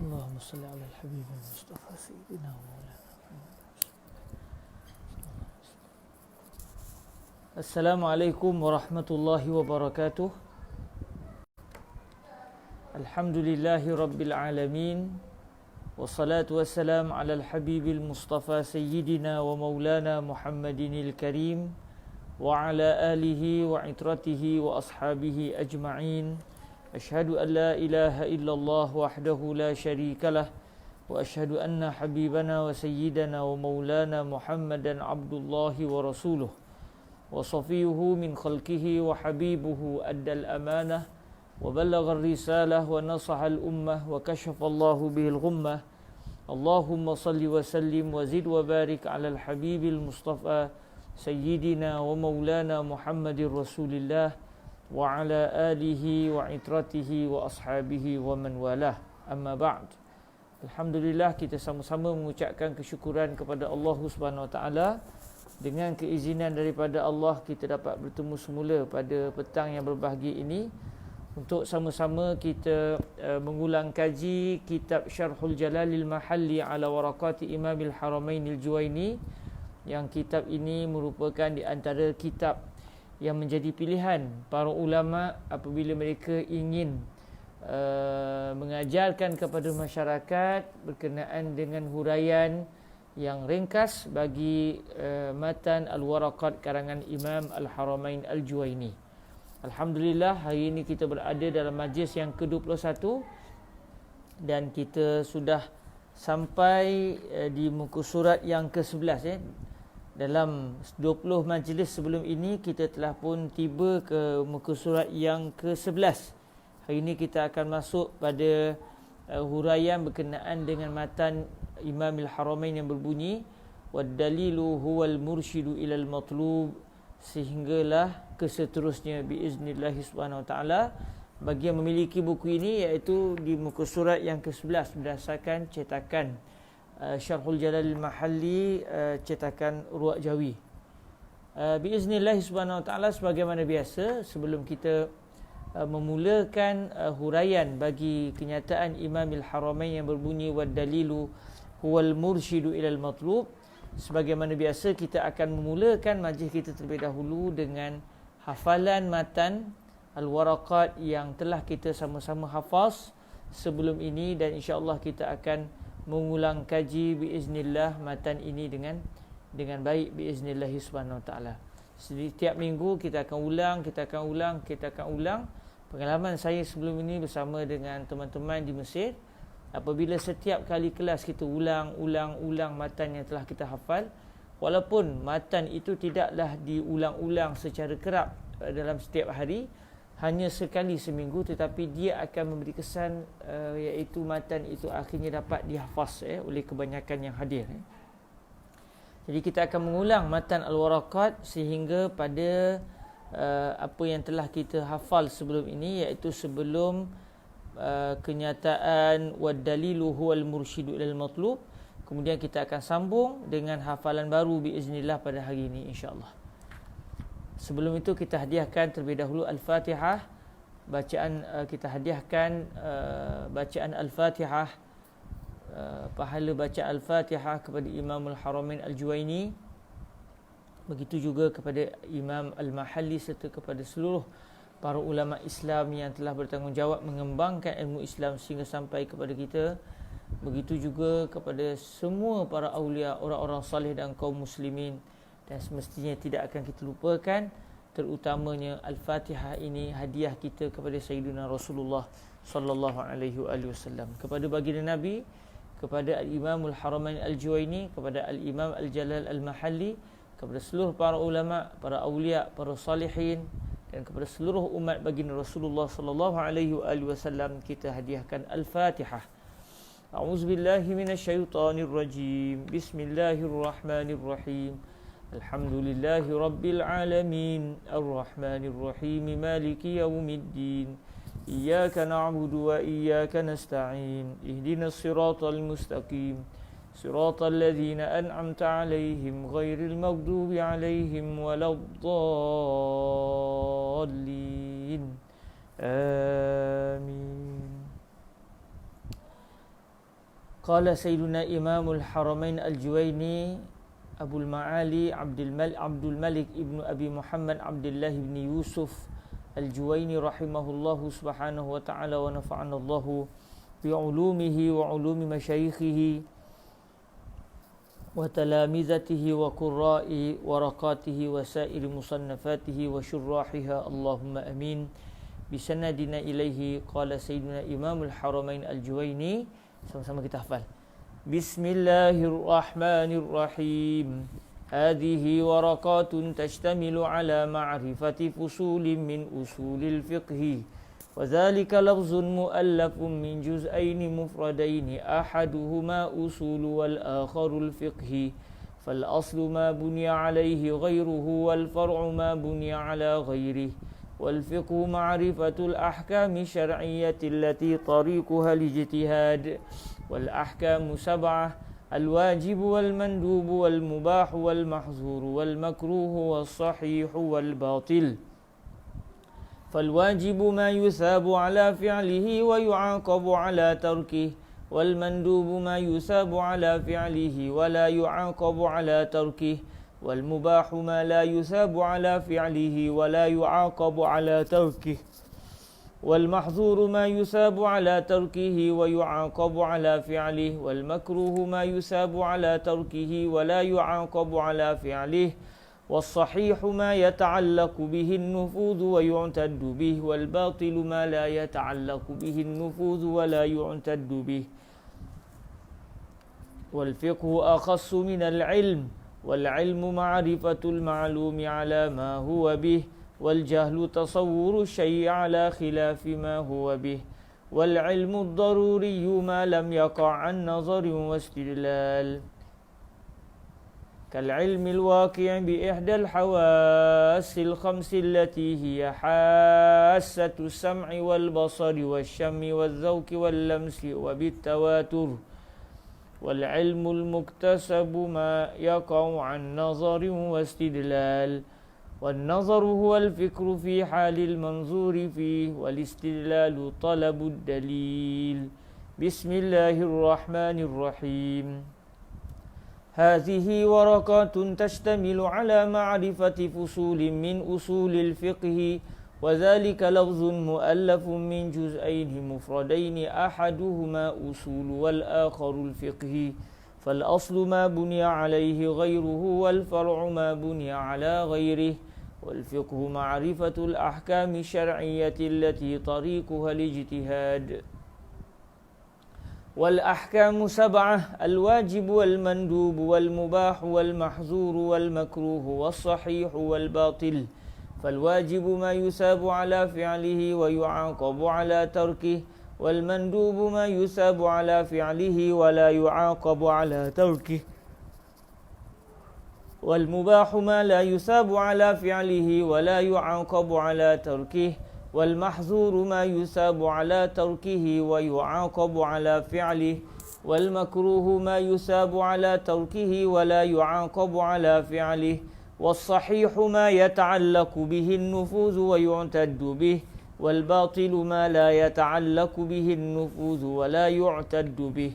اللهم صل على الحبيب المصطفى سيدنا ومولانا محمد. السلام عليكم ورحمة الله وبركاته. الحمد لله رب العالمين، والصلاة والسلام على الحبيب المصطفى سيدنا ومولانا محمد الكريم وعلى آله وعترته وأصحابه أجمعين. أشهد أن لا إله إلا الله وحده لا شريك له، وأشهد أن حبيبنا وسيدنا ومولانا محمدا عبد الله ورسوله وصفيه من خلقه وحبيبه، أدى الأمانة وبلغ الرسالة ونصح الأمة وكشف الله به الغمة. اللهم صل وسلم وزد وبارك على الحبيب المصطفى سيدنا ومولانا محمد رسول الله وعلى آله وعترته وأصحابه ومن والاه. Amma ba'd. Alhamdulillah, kita sama-sama mengucapkan kesyukuran kepada Allah Subhanahu Wa Taala. Dengan keizinan daripada Allah, kita dapat bertemu semula pada petang yang berbahagia ini untuk sama-sama kita mengulang kaji kitab Syarhul Jalalil Mahalli ala Warakati Imamil Haramainil Juwaini, yang kitab ini merupakan di antara kitab yang menjadi pilihan para ulama apabila mereka ingin mengajarkan kepada masyarakat berkenaan dengan huraian yang ringkas bagi matan Al-Waraqat karangan Imam Al-Haramain Al-Juwaini. Alhamdulillah, hari ini kita berada dalam majlis yang ke-21 dan kita sudah sampai di muka surat yang ke-11 Dalam 20 majlis sebelum ini kita telah pun tiba ke muka surat yang ke-11. Hari ini kita akan masuk pada huraian berkenaan dengan matan Imam Al-Haramain yang berbunyi wad-dalilu huwal mursyidu ilal matlub, sehinggalah keseterusnya biiznillah subhanahu wa ta'ala bagi yang memiliki buku ini, iaitu di muka surat yang ke-11 berdasarkan cetakan Syarhul Jalalil Mahalli cetakan Ruwaq Jawi. Biiznillah subhanahu wa ta'ala, sebagaimana biasa, sebelum kita memulakan huraian bagi kenyataan Imam Al-Haramain yang berbunyi wad-dalilu huwal mursyidu ilal matlub, sebagaimana biasa kita akan memulakan majlis kita terlebih dahulu dengan hafalan matan Al-Waraqat yang telah kita sama-sama hafaz sebelum ini, dan insya-Allah kita akan mengulang kaji biiznillah matan ini dengan baik biiznillah subhanahu wa taala. Setiap minggu kita akan ulang. Pengalaman saya sebelum ini bersama dengan teman-teman di Mesir, apabila setiap kali kelas kita ulang matan yang telah kita hafal, walaupun matan itu tidaklah diulang-ulang secara kerap dalam setiap hari, hanya sekali seminggu, tetapi dia akan memberi kesan iaitu matan itu akhirnya dapat dihafaz oleh kebanyakan yang hadir. Jadi kita akan mengulang matan Al-Waraqat sehingga pada apa yang telah kita hafal sebelum ini, iaitu sebelum kenyataan wad-dalilu huwal mursyidu ilal matlub. Kemudian kita akan sambung dengan hafalan baru biiznillah pada hari ini insya-Allah. Sebelum itu kita hadiahkan terlebih dahulu Al-Fatihah. Kita hadiahkan bacaan Al-Fatihah, pahala baca Al-Fatihah kepada Imam Al-Haramain Al-Juwaini. Begitu juga kepada Imam Al-Mahalli serta kepada seluruh para ulama Islam yang telah bertanggungjawab mengembangkan ilmu Islam sehingga sampai kepada kita. Begitu juga kepada semua para awliya, orang-orang salih dan kaum muslimin. Dan semestinya tidak akan kita lupakan, terutamanya Al-Fatihah ini hadiah kita kepada Sayyidina Rasulullah sallallahu alaihi wasallam, kepada baginda Nabi, kepada Al-Imam Al-Haramain Al-Juwaini, kepada Al-Imam Al-Jalal Al-Mahalli, kepada seluruh para ulama, para awliya, para salihin, dan kepada seluruh umat baginda Rasulullah sallallahu alaihi wasallam kita hadiahkan Al-Fatihah. A'udzubillahi minasyaitonirrajim. Bismillahirrahmanirrahim. Alhamdulillahi Rabbil Alamin, Ar-Rahmanir-Rahim, Maliki Yawmiddin, Iyyaka na'budu wa iyyaka nasta'in, Ihdinas siratal mustaqim, Siratal ladzina an'amta 'alaihim ghairil maghdubi 'alaihim waladdallin. Amin. Qala Sayyiduna Imamul Haramain Al-Juwaini Abul Ma'ali Abdul Malik ibnu Abi Muhammad Abdullah ibn Yusuf Al-Juwaini rahimahullahu subhanahu wa ta'ala wa nafa'ana Allahu bi'ulumihi wa ulumi masyayikhihi wa talamizatihi wa qurra'i warakatihi wa sairi musannafatihi wa syurrahiha Allahumma amin bisanadina ilaihi. Qala Sayyiduna Imamul Haramain Al-Juwaini, sama-sama kita hafal. Bismillahirrahmanirrahim. Hadhihi warakatun tashtamilu ala ma'rifati fusulin min usulil fiqhi. وذلك لفظ مؤلف من جزئين مفردين أحدهما أصول والآخر الفقه فالأصل ما بني عليه غيره والفرع ما بني على غيره والفقه معرفة الأحكام الشرعية التي طريقها الاجتهاد والأحكام 7 الواجب والمندوب والمباح والمحظور والمكروه والصحيح والباطل. فالواجب ما يثاب على فعله ويعاقب على تركه والمندوب ما يثاب على فعله ولا يعاقب على تركه والمباح ما لا يثاب على فعله ولا يعاقب على تركه والمحظور ما يثاب على تركه ويعاقب على فعله والمكروه ما يثاب على تركه ولا يعاقب على فعله والصحيح ما يتعلق به النفوذ ويعتد به والباطل ما لا يتعلق به النفوذ ولا يعتد به. والفقه أخص من العلم والعلم معرفة المعلوم على ما هو به والجهل تصور الشيء على خلاف ما هو به والعلم الضروري ما لم يقع عن نظر واستدلال كالعلم الواقع بإحدى الحواس الخمس التي هي حاسة السمع والبصر والشم والذوق واللمس وبالتواتر والعلم المكتسب ما يقع عن نظر واستدلال والنظر هو الفكر في حال المنظور فيه والاستدلال طلب الدليل. بسم الله الرحمن الرحيم. هذه ورقات تشتمل على معرفة فصول من أصول الفقه وذلك لفظ مؤلف من جزئين مفردين أحدهما أصول والآخر الفقه فالأصل ما بني عليه غيره والفرع ما بني على غيره والفقه معرفة الأحكام الشرعية التي طريقها الاجتهاد. والأحكام 7 الواجب والمندوب والمباح والمحظور والمكروه والصحيح والباطل. فالواجب ما يثاب على فعله ويعاقب على تركه والمندوب ما يثاب على فعله ولا يعاقب على تركه والمباح ما لا يثاب على فعله ولا يعاقب على تركه والمحظور ما يثاب على تركه ويعاقب على فعله والمكروه ما يثاب على تركه ولا يعاقب على فعله والصحيح ما يتعلق به النفوذ ويعتد به والباطل ما لا يتعلق به النفوذ ولا يعتد به.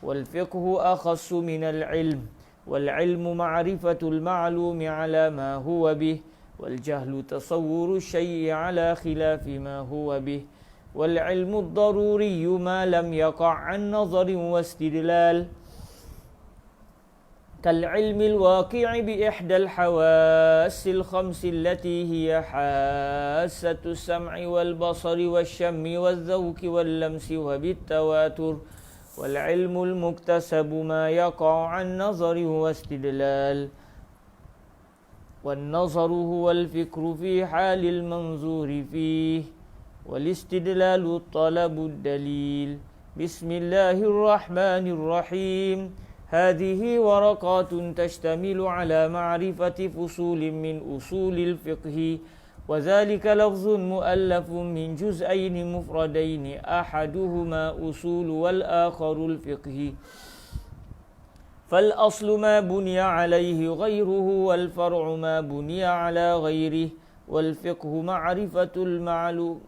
والفقه أخص من العلم والعلم معرفة المعلوم على ما هو به والجهل تصور الشيء على خلاف ما هو به والعلم الضروري ما لم يقع عن نظر واستدلال كالعلم الواقع بإحدى الحواس الخمس التي هي حاسة السمع والبصر والشم والذوق واللمس وبالتواتر والعلم المكتسب ما يقع عن نظر واستدلال والنظر هو الفكر في حال المنظور فيه والاستدلال طلب الدليل. بسم الله الرحمن الرحيم. هذه ورقات تشتمل على معرفة فصول من أصول الفقه وذلك لفظ مؤلف من جزئين مفردين أحدهما أصول والآخر الفقه فالأصل ما بني عليه غيره والفرع ما بني على غيره والفقه معرفة المعلوم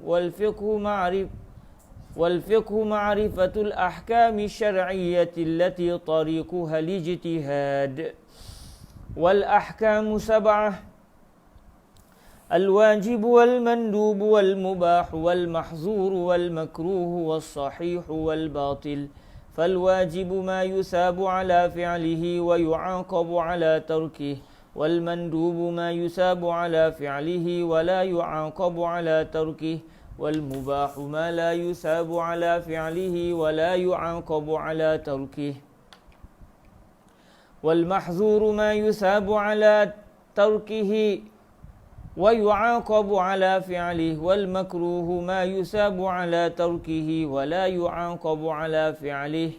والفقه معرفة الأحكام الشرعية التي طريقها الاجتهاد والأحكام 7 الواجب والمندوب والمباح والمحظور والمكروه والصحيح والباطل فالواجب ما يثاب على فعله ويعاقب على تركه والمندوب ما يثاب على فعله ولا يعاقب على تركه والمباح ما لا يثاب على فعله ولا يعاقب على تركه والمحظور ما يثاب على تركه ويعاقب على فعله والمكروه ما يثاب على تركه ولا يعاقب على فعله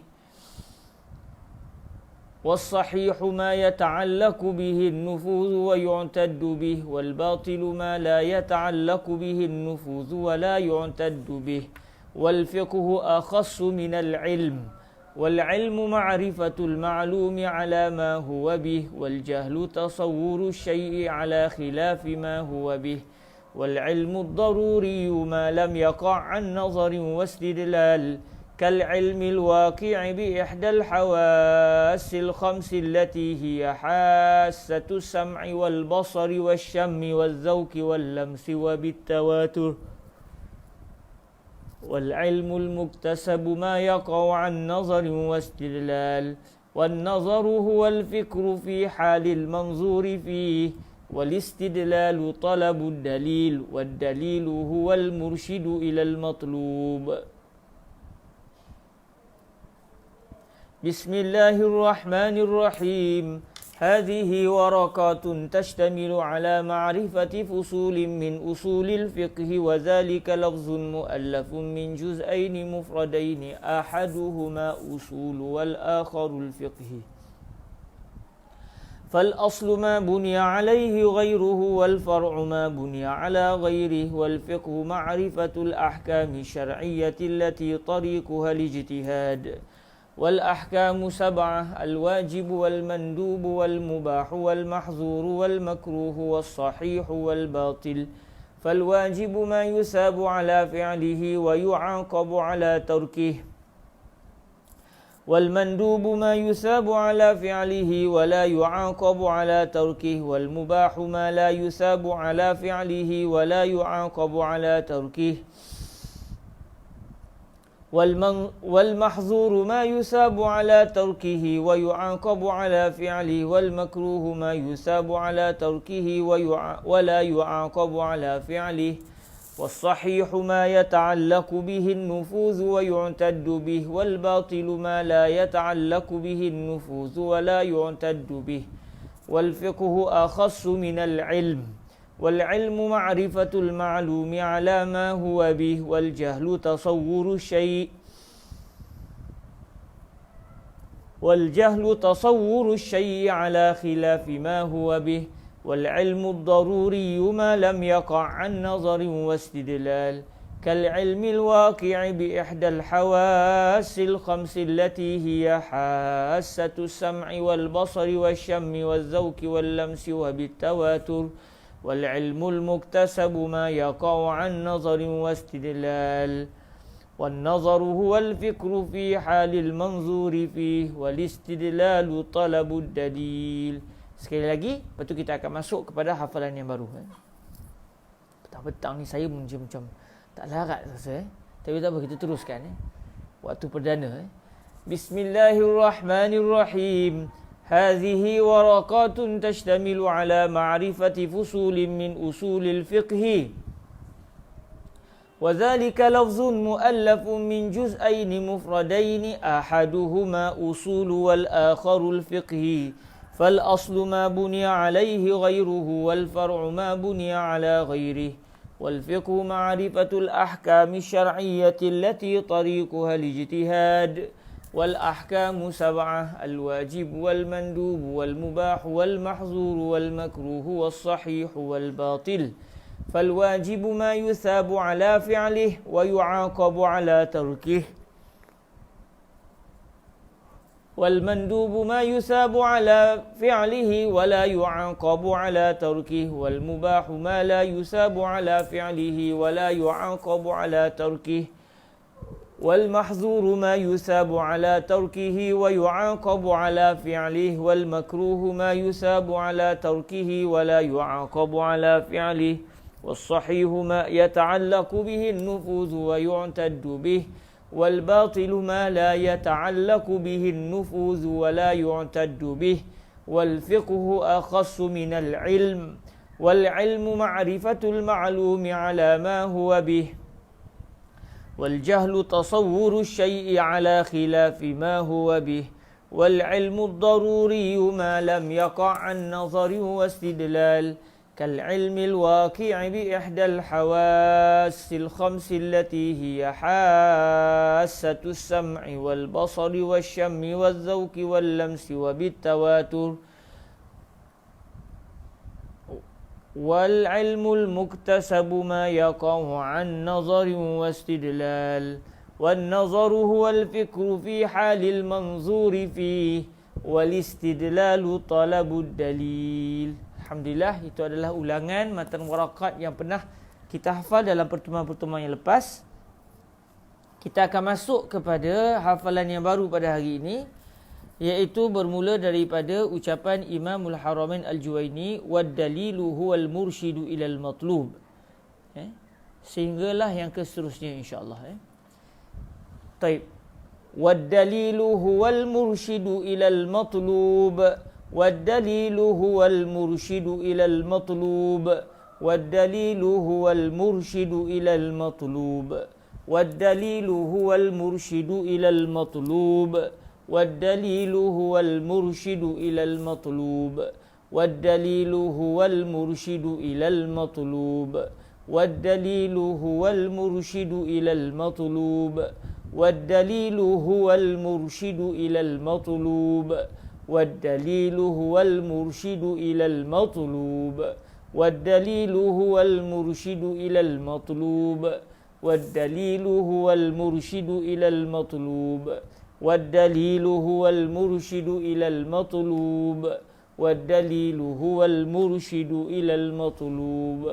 والصحيح ما يتعلق به النفوذ ويعتد به والباطل ما لا يتعلق به النفوذ ولا يعتد به والفقه أخص من العلم والعلم معرفة المعلوم على ما هو به والجهل تصور الشيء على خلاف ما هو به والعلم الضروري ما لم يقع عن نظر واستدلال كالعلم الواقع بإحدى الحواس الخمس التي هي حاسة السمع والبصر والشم والذوق واللمس وبالتواتر والعلم المكتسب ما يقع عن نظر واستدلال والنظر هو الفكر في حال المنظور فيه والاستدلال طلب الدليل والدليل هو المرشد إلى المطلوب بسم الله الرحمن الرحيم هذه ورقات تشتمل على معرفة فصول من أصول الفقه وذلك لفظ مؤلف من جزئين مفردين أحدهما أصول والآخر الفقه فالأصل ما بني عليه غيره والفرع ما بني على غيره والفقه معرفة الأحكام الشرعية التي طريقها الاجتهاد والأحكام 7 الواجب والمندوب والمباح والمحظور والمكروه والصحيح والباطل فالواجب ما يثاب على فعله ويعاقب على تركه والمندوب ما يثاب على فعله ولا يعاقب على تركه والمباح ما لا يثاب على فعله ولا يعاقب على تركه والمحظور ما يثاب على تركه ويعاقب على فعله والمكروه ما يثاب على تركه ولا يعاقب على فعله والصحيح ما يتعلق به النفوذ ويعتد به والباطل ما لا يتعلق به النفوذ ولا يعتد به والفقه أخص من العلم والعلم معرفة المعلوم على ما هو به والجهل تصور الشيء على خلاف ما هو به والعلم الضروري ما لم يقع عن نظر واستدلال كالعلم الواقع بإحدى الحواس الخمس التي هي حاسة السمع والبصر والشم والذوق واللمس وبالتواتر والعلم المكتسب ما يقع عن نظر واستدلال والنظر هو الفكر في حال المنظور فيه والاستدلال طلب الدليل. Sekali lagi, lepas tu kita akan masuk kepada hafalan yang baru. Petang-petang ni saya macam tak larat rasa. Tapi tak apa, kita teruskan. Waktu perdana. Bismillahirrahmanirrahim. هذه ورقات تشتمل على معرفة فصول من أصول الفقه وذلك لفظ مؤلف من جزئين مفردين أحدهما أصول والآخر الفقه فالأصل ما بني عليه غيره والفرع ما بني على غيره والفقه معرفة الأحكام الشرعية التي طريقها الاجتهاد والأحكام 7 الواجب والمندوب والمباح والمحظور والمكروه والصحيح والباطل فالواجب ما يثاب على فعله ويعاقب على تركه والمندوب ما يثاب على فعله ولا يعاقب على تركه والمباح ما لا يثاب على فعله ولا يعاقب على تركه والمحظور ما يثاب على تركه ويعاقب على فعله والمكروه ما يثاب على تركه ولا يعاقب على فعله والصحيح ما يتعلق به النفوذ ويعتد به والباطل ما لا يتعلق به النفوذ ولا يعتد به والفقه أخص من العلم والعلم معرفة المعلوم على ما هو به والجهل تصور الشيء على خلاف ما هو به والعلم الضروري ما لم يقع عن نظر واستدلال كالعلم الواقع بإحدى الحواس الخمس التي هي حاسة السمع والبصر والشم والذوق واللمس وبالتواتر والعلم المكتسب ما يقع عن نظر واستدلال والنظر هو الفكر في حال المنظور فيه والاستدلال طلب الدليل. Alhamdulillah, itu adalah ulangan matan warakat yang pernah kita hafal dalam pertemuan-pertemuan yang lepas. Kita akan masuk kepada hafalan yang baru pada hari ini, iaitu bermula daripada ucapan Imamul Haramain Al-Juwaini wad dalilu huwal mursyidu ilal matlub, sehinggalah yang seterusnya insya-Allah. Taib. Wad dalilu huwal mursyidu ilal matlub wad dalilu huwal mursyidu ilal matlub wad dalilu huwal mursyidu ilal matlub wad dalilu huwal mursyidu ilal matlub والدليل هو المرشد إلى المطلوب والدليل هو المرشد إلى المطلوب والدليل هو المرشد إلى المطلوب والدليل هو المرشد إلى المطلوب والدليل هو المرشد إلى المطلوب والدليل هو المرشد إلى المطلوب والدليل هو المرشد إلى المطلوب والدليل هو المرشد إلى المطلوب والدليل هو المرشد إلى المطلوب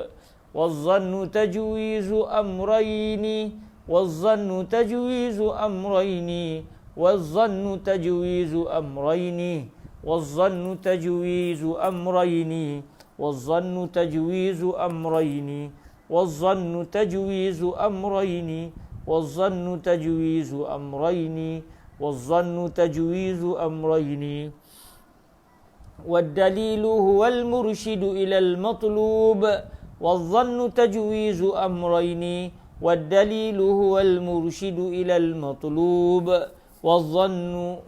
والظن تجويز أمرين والظن تجويز أمرين والظن تجويز أمرين والظن تجويز أمرين والظن تجويز أمرين والظن تجويز أمرين والظن تجويز أمرين والظن تجويز أمرين والدليل هو المرشد إلى المطلوب والظن تجويز أمرين والدليل هو المرشد إلى المطلوب والظن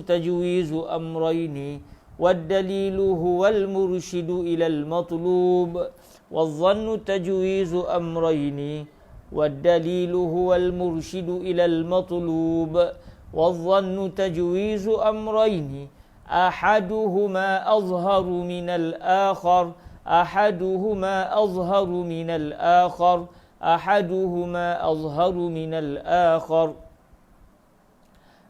تجويز أمرين والدليل هو المرشد إلى المطلوب والظن تجويز أمرين والدليل هو المرشد إلى المطلوب والظن تجويز أمرين أحدهما أظهر من الآخر أحدهما أظهر من الآخر أحدهما أظهر من الآخر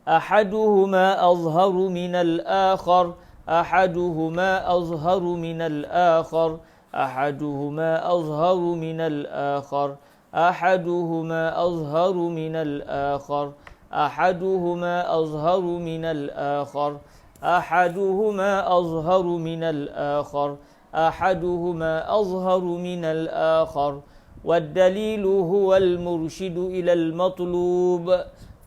أحدهما أظهر من الآخر أحدهما أظهر من الآخر أحدهما أظهر من الآخر أحدهما أظهر من الآخر أحدهما أظهر من الآخر أحدهما أظهر من الآخر أحدهما أظهر من الآخر والدليل هو المرشد إلى المطلوب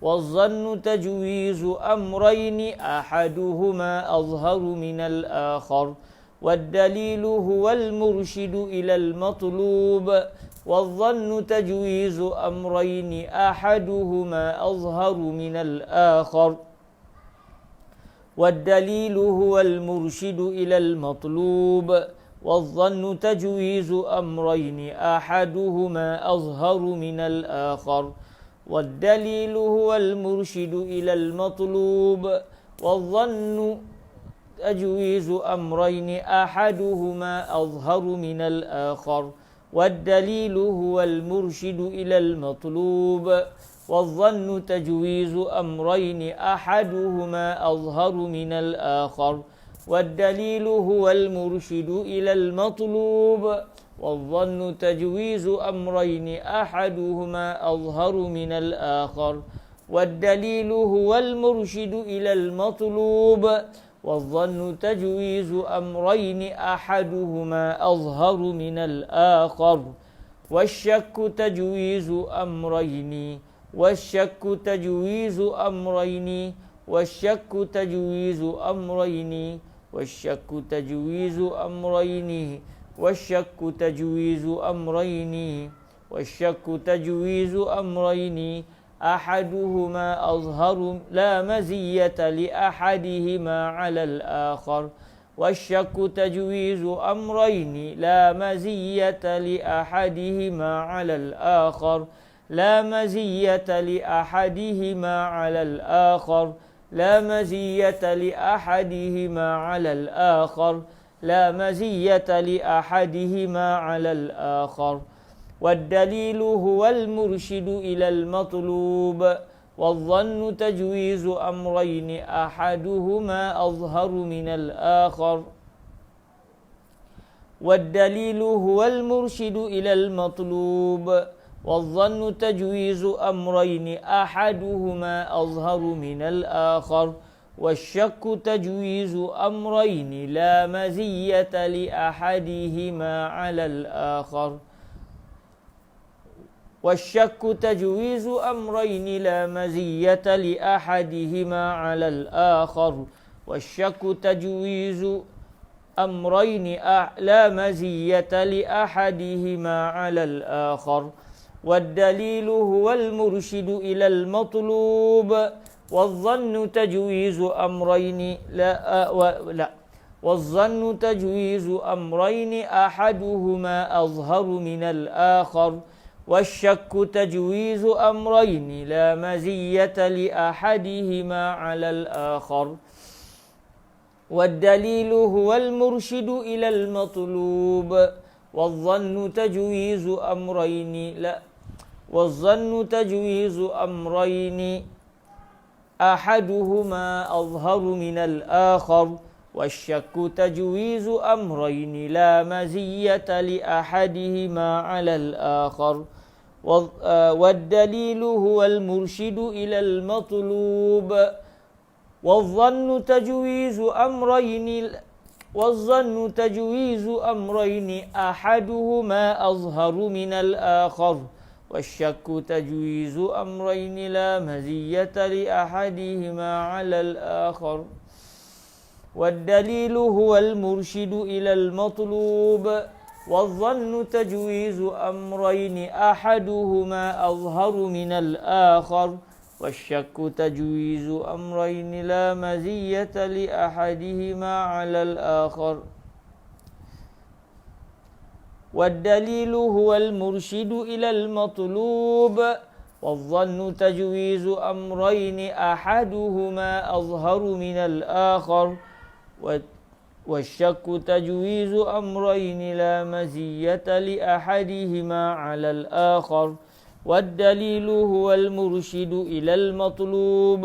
والظن تجويز أمرين أحدهما أظهر من الآخر والدليل هو المرشد إلى المطلوب والظن تجويز أمرين أحدهما أظهر من الآخر والدليل هو المرشد إلى المطلوب والظن تجويز أمرين أحدهما أظهر من الآخر والدليل هو المرشد إلى المطلوب والظن تجويز أمرين أحدهما أظهر من الآخر والدليل هو المرشد إلى المطلوب والظن تجويز أمرين أحدهما أظهر من الآخر والدليل هو المرشد إلى المطلوب والظن تجويز أمرين أحدهما أظهر من الآخر والدليل هو المرشد إلى المطلوب والظن تجويز أمرين أحدهما أظهر من الآخر والشك تجويز أمرين والشك تجويز أمرين والشك تجويز أمرين والشك تجويز أمرين والشك تجويز أمرين والشك تجويز أمرين أحدهما أظهر لا مزية لأحدهما على الآخر والشك تجويز أمرين لا مزية لأحدهما على الآخر لا مزية لأحدهما على الآخر لا مزية لأحدهما على الآخر لا مزية لأحدهما على الآخر والدليل هو المرشد إلى المطلوب والظن تجويز أمرين أحدهما أظهر من الآخر والدليل هو المرشد إلى المطلوب والظن تجويز أمرين أحدهما أظهر من الآخر والشك تجويز أمرين لا مزية لأحدهما على الآخر والشك تجويز أمرين لا مزية لأحدهما على الآخر والشك تجويز أمرين لا مزية لأحدهما على الآخر والدليل هو المرشد إلى المطلوب والظن تجويز أمرين لا والظن تجويز أمرين أحدهما أظهر من الآخر والشك تجويز أمرين لا مزية لأحدهما على الآخر والدليل هو المرشد إلى المطلوب والظن تجويز أمرين لا والظن تجويز أمرين أحدهما أظهر من الآخر والشك تجويز أمرين لا مزية لأحدهما على الآخر والدليل هو المرشد إلى المطلوب والظن تجويز أمرين أحدهما أظهر من الآخر والشك تجويز أمرين لا مزية لأحدهما على الآخر والدليل هو المرشد إلى المطلوب والظن تجويز أمرين أحدهما أظهر من الآخر والشك تجويز أمرين لا مزية لأحدهما على الآخر والدليل هو المرشد إلى المطلوب والظن تجويز أمرين أحدهما أظهر من الآخر والشك تجويز أمرين لا مزية لأحدهما على الآخر والدليل هو المرشد إلى المطلوب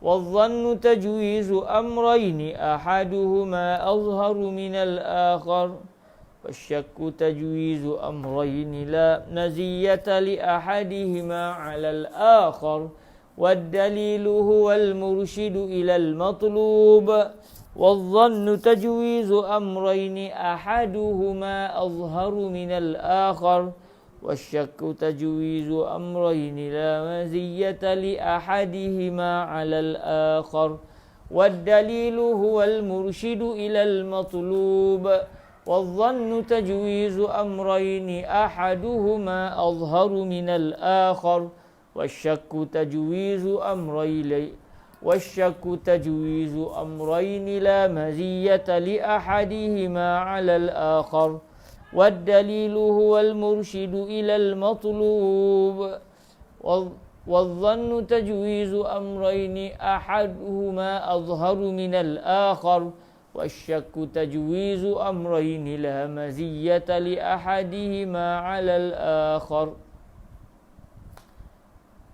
والظن تجويز أمرين أحدهما أظهر من الآخر والشك تجويز أمرين لا مزية لأحدهما على الآخر والدليل هو المرشد إلى المطلوب والظن تجويز أمرين أحدهما أظهر من الآخر والشك تجويز أمرين لا مزية لأحدهما على الآخر والدليل هو المرشد إلى المطلوب والظن تجويز أمرين أحدهما أظهر من الآخر والشك تجويز أمرين لا مزية لأحدهما على الآخر والدليل هو المرشد إلى المطلوب والظن تجويز أمرين أحدهما أظهر من الآخر والشك تجويز أمرين لا مزية لأحدهما على الآخر.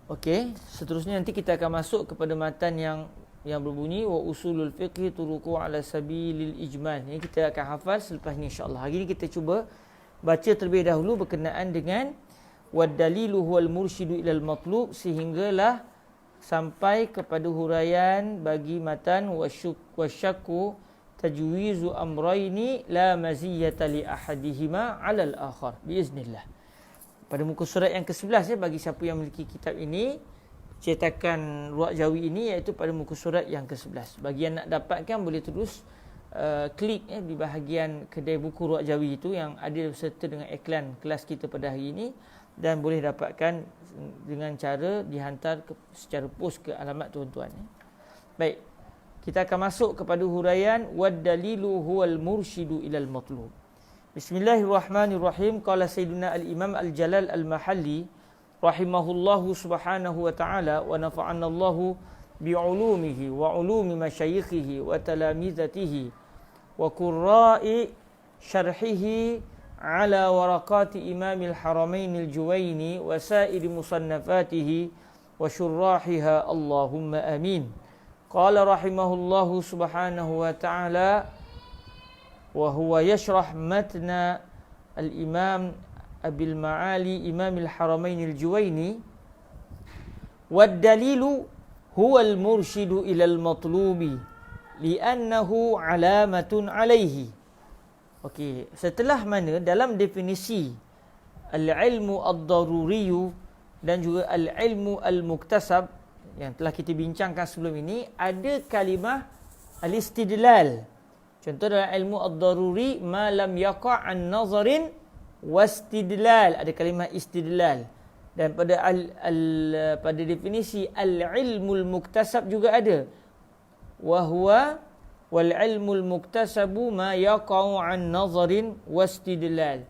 Okey, seterusnya nanti kita akan masuk kepada matan yang berbunyi wa usulul fiqh turuqu ala sabilil ijmal. Ini kita akan hafal selepas ni insya-Allah. Hari ni kita cuba baca terlebih dahulu berkenaan dengan wad-dalilu huwal mursyidu ilal matlub, sehinggalah sampai kepada huraian bagi matan wasyakku tajwizu amrayni la maziyata li ahadihima 'ala al-akhar biiznillah. Pada muka surat yang ke-11 bagi siapa yang memiliki kitab ini, cetakan Ruwaq Jawi ini, iaitu pada muka surat yang ke-11. Bagi yang nak dapatkan boleh terus klik di bahagian kedai buku Ruwaq Jawi itu yang ada beserta dengan iklan kelas kita pada hari ini, dan boleh dapatkan dengan cara dihantar secara pos ke alamat tuan-tuan. Baik, kita akan masuk kepada huraian wad-dalilu huwal mursyidu ilal matlub. Bismillahirrahmanirrahim. Qala Sayyidina al-Imam al-Jalal al-Mahalli rahimahullahu subhanahu wa ta'ala wa nafa'anna Allahu bi'ulumihi wa ulumi masyayikhihi wa talamizatihi wa qurra'i syarhihi ala waraqati imamil haramainil juwaini wa sa'iri musannafatihi wa syurrahiha Allahumma amin. Qala rahimahullahu subhanahu wa ta'ala wa huwa yashrah matna al-imam Abil Ma'ali imamil haramainil juwaini wad-dalilu huwal mursyidu ilal matlubi li'annahu alamatun alaihi. Okey, setelah mana dalam definisi al-ilmu ad-daruriyu dan juga al-ilmu al-muktasab yang telah kita bincangkan sebelum ini, ada kalimah al-istidlal. Contoh dalam ilmu ad-daruri ma lam yaqa' an nazarin wastidlal, ada kalimah istidlal. Dan pada pada definisi al-ilmul muktasab juga ada, wa huwa wal ilmul muktasabu ma yaqa'u an nazarin wastidlal.